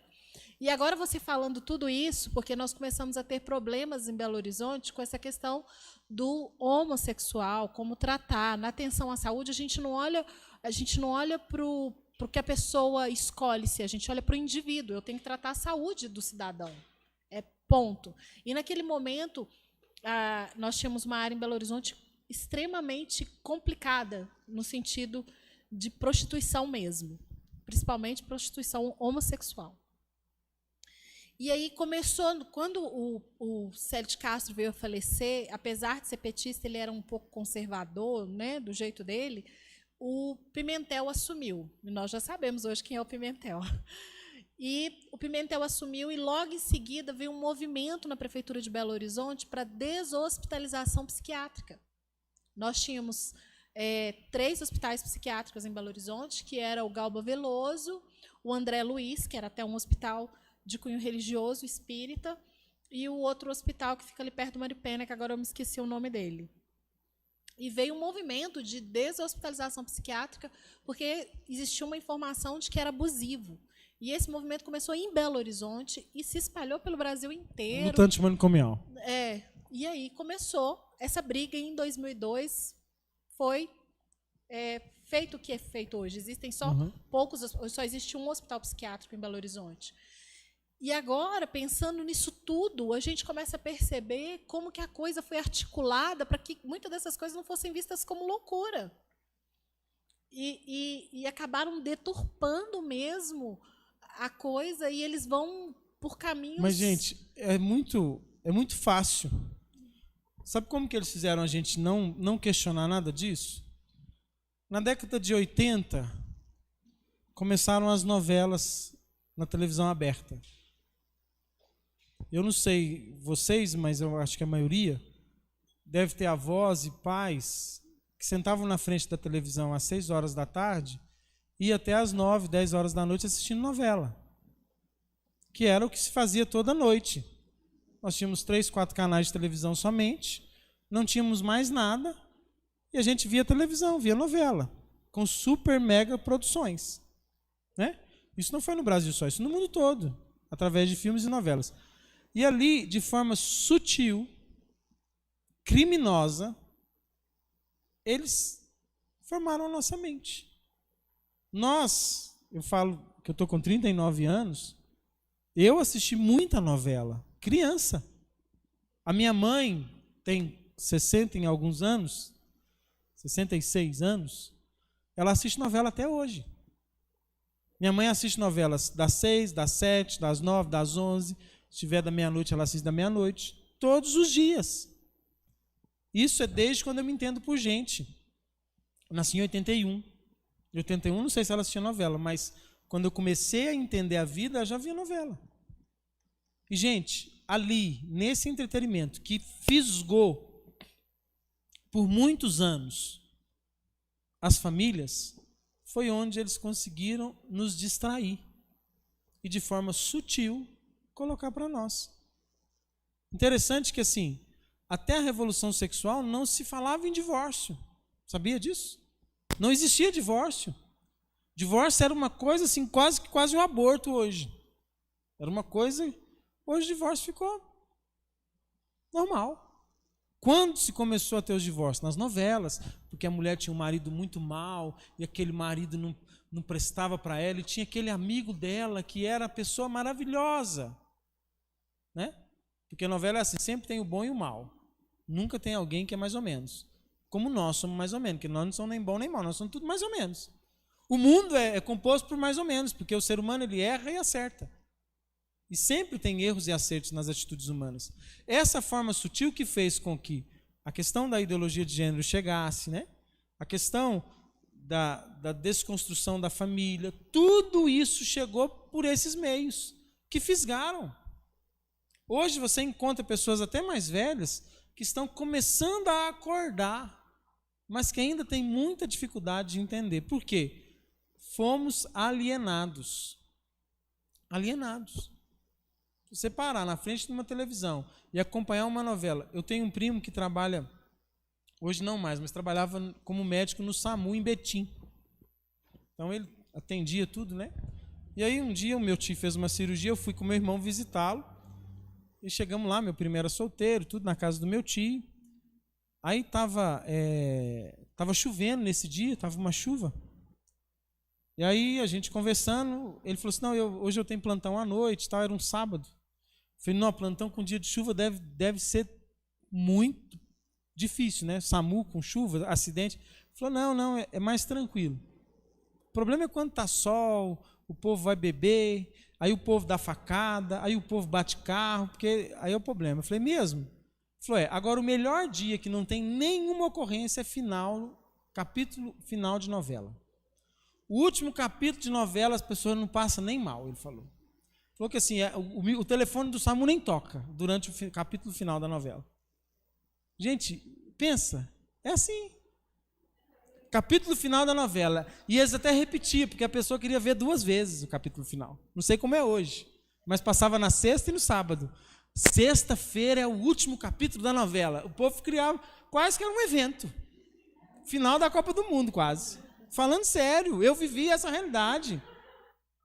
E agora você falando tudo isso, porque nós começamos a ter problemas em Belo Horizonte com essa questão do homossexual, como tratar. Na atenção à saúde, a gente não olha para o que a pessoa escolhe ser, a gente olha para o indivíduo. Eu tenho que tratar a saúde do cidadão. Ponto. E, naquele momento, nós tínhamos uma área em Belo Horizonte extremamente complicada, no sentido de prostituição mesmo, principalmente prostituição homossexual. E aí começou, quando o Célio de Castro veio a falecer, apesar de ser petista, ele era um pouco conservador, né, do jeito dele, o Pimentel assumiu. E nós já sabemos hoje quem é o Pimentel. E o Pimentel assumiu, e logo em seguida veio um movimento na Prefeitura de Belo Horizonte para deshospitalização psiquiátrica. Nós tínhamos 3 hospitais psiquiátricos em Belo Horizonte, que era o Galba Veloso, o André Luiz, que era até um hospital de cunho religioso, espírita, e o outro hospital que fica ali perto do Maripena, que agora eu me esqueci o nome dele. E veio um movimento de deshospitalização psiquiátrica, porque existia uma informação de que era abusivo. E esse movimento começou em Belo Horizonte e se espalhou pelo Brasil inteiro. Luta antimanicomial. E aí começou essa briga e em 2002 foi feito o que é feito hoje. Existem só só existe um hospital psiquiátrico em Belo Horizonte. E agora, pensando nisso tudo, a gente começa a perceber como que a coisa foi articulada para que muitas dessas coisas não fossem vistas como loucura. E acabaram deturpando mesmo a coisa e eles vão por caminhos... Mas, gente, é muito fácil. Sabe como que eles fizeram a gente não questionar nada disso? Na década de 80, começaram as novelas na televisão aberta. Eu não sei vocês, mas eu acho que a maioria deve ter avós e pais que sentavam na frente da televisão às 6 horas da tarde e até às 9, 10 horas da noite assistindo novela, que era o que se fazia toda noite. Nós tínhamos 3, 4 canais de televisão somente, não tínhamos mais nada, e a gente via televisão, via novela, com super mega produções. Né? Isso não foi no Brasil só, isso no mundo todo, através de filmes e novelas. E ali, de forma sutil, criminosa, eles formaram a nossa mente. Eu falo que eu estou com 39 anos, eu assisti muita novela, criança. A minha mãe tem 60 em alguns anos, 66 anos, ela assiste novela até hoje. Minha mãe assiste novelas das 6, das 7, das 9, das 11, se tiver da meia-noite, ela assiste da meia-noite, todos os dias. Isso é desde quando eu me entendo por gente. Eu nasci em 81. Em 81, não sei se ela assistia novela, mas quando eu comecei a entender a vida, eu já via novela. E, gente, ali, nesse entretenimento que fisgou por muitos anos as famílias, foi onde eles conseguiram nos distrair e, de forma sutil, colocar para nós. Interessante que, assim, até a Revolução Sexual não se falava em divórcio. Sabia disso? Não existia divórcio. Divórcio era uma coisa assim, quase um aborto hoje. Era uma coisa... Hoje o divórcio ficou normal. Quando se começou a ter os divórcios? Nas novelas, porque a mulher tinha um marido muito mau e aquele marido não prestava para ela, e tinha aquele amigo dela que era a pessoa maravilhosa. Né? Porque a novela é assim, sempre tem o bom e o mal. Nunca tem alguém que é mais ou menos. Como nós somos mais ou menos, porque nós não somos nem bom nem mal, nós somos tudo mais ou menos. O mundo é composto por mais ou menos, porque o ser humano ele erra e acerta. E sempre tem erros e acertos nas atitudes humanas. Essa forma sutil que fez com que a questão da ideologia de gênero chegasse, né? A questão da desconstrução da família, tudo isso chegou por esses meios que fisgaram. Hoje você encontra pessoas até mais velhas que estão começando a acordar, mas que ainda têm muita dificuldade de entender. Por quê? Fomos alienados. Alienados. Se você parar na frente de uma televisão e acompanhar uma novela... Eu tenho um primo que trabalha, hoje não mais, mas trabalhava como médico no SAMU em Betim. Então ele atendia tudo, né? E aí um dia o meu tio fez uma cirurgia, eu fui com meu irmão visitá-lo. E chegamos lá, meu primo era solteiro, tudo na casa do meu tio. Aí estava chovendo nesse dia, estava uma chuva. E aí a gente conversando, ele falou assim, não, hoje eu tenho plantão à noite, tal, era um sábado. Eu falei, não, plantão com dia de chuva deve ser muito difícil, né? SAMU com chuva, acidente. Ele falou, não, é mais tranquilo. O problema é quando está sol, o povo vai beber, aí o povo dá facada, aí o povo bate carro, porque aí é o problema. Eu falei, mesmo? Ele falou, agora o melhor dia que não tem nenhuma ocorrência é capítulo final de novela. O último capítulo de novela as pessoas não passam nem mal, ele falou. Falou que assim, o telefone do SAMU nem toca durante o capítulo final da novela. Gente, pensa, É assim. Capítulo final da novela. E eles até repetiam, porque a pessoa queria ver 2 vezes o capítulo final. Não sei como é hoje, mas passava na sexta e no sábado. Sexta-feira é o último capítulo da novela. O povo criava, quase que era um evento. Final da Copa do Mundo, quase. Falando sério, eu vivi essa realidade.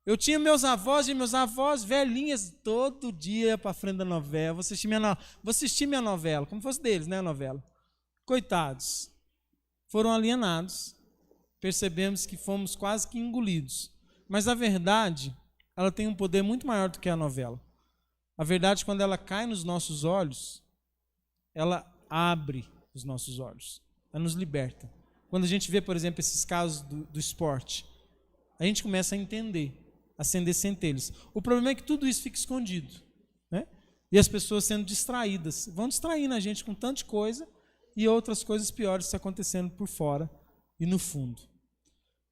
Eu tinha meus avós e meus avós velhinhas todo dia para frente da novela. Vou assistir minha novela, como fosse deles, né, a novela. Coitados. Foram alienados. Percebemos que fomos quase que engolidos. Mas a verdade, ela tem um poder muito maior do que a novela. A verdade, quando ela cai nos nossos olhos, ela abre os nossos olhos. Ela nos liberta. Quando a gente vê, por exemplo, esses casos do esporte, a gente começa a entender, a acender centelhas. O problema é que tudo isso fica escondido, né? E as pessoas sendo distraídas, vão distraindo a gente com tanta coisa e outras coisas piores acontecendo por fora e no fundo.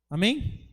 Amém?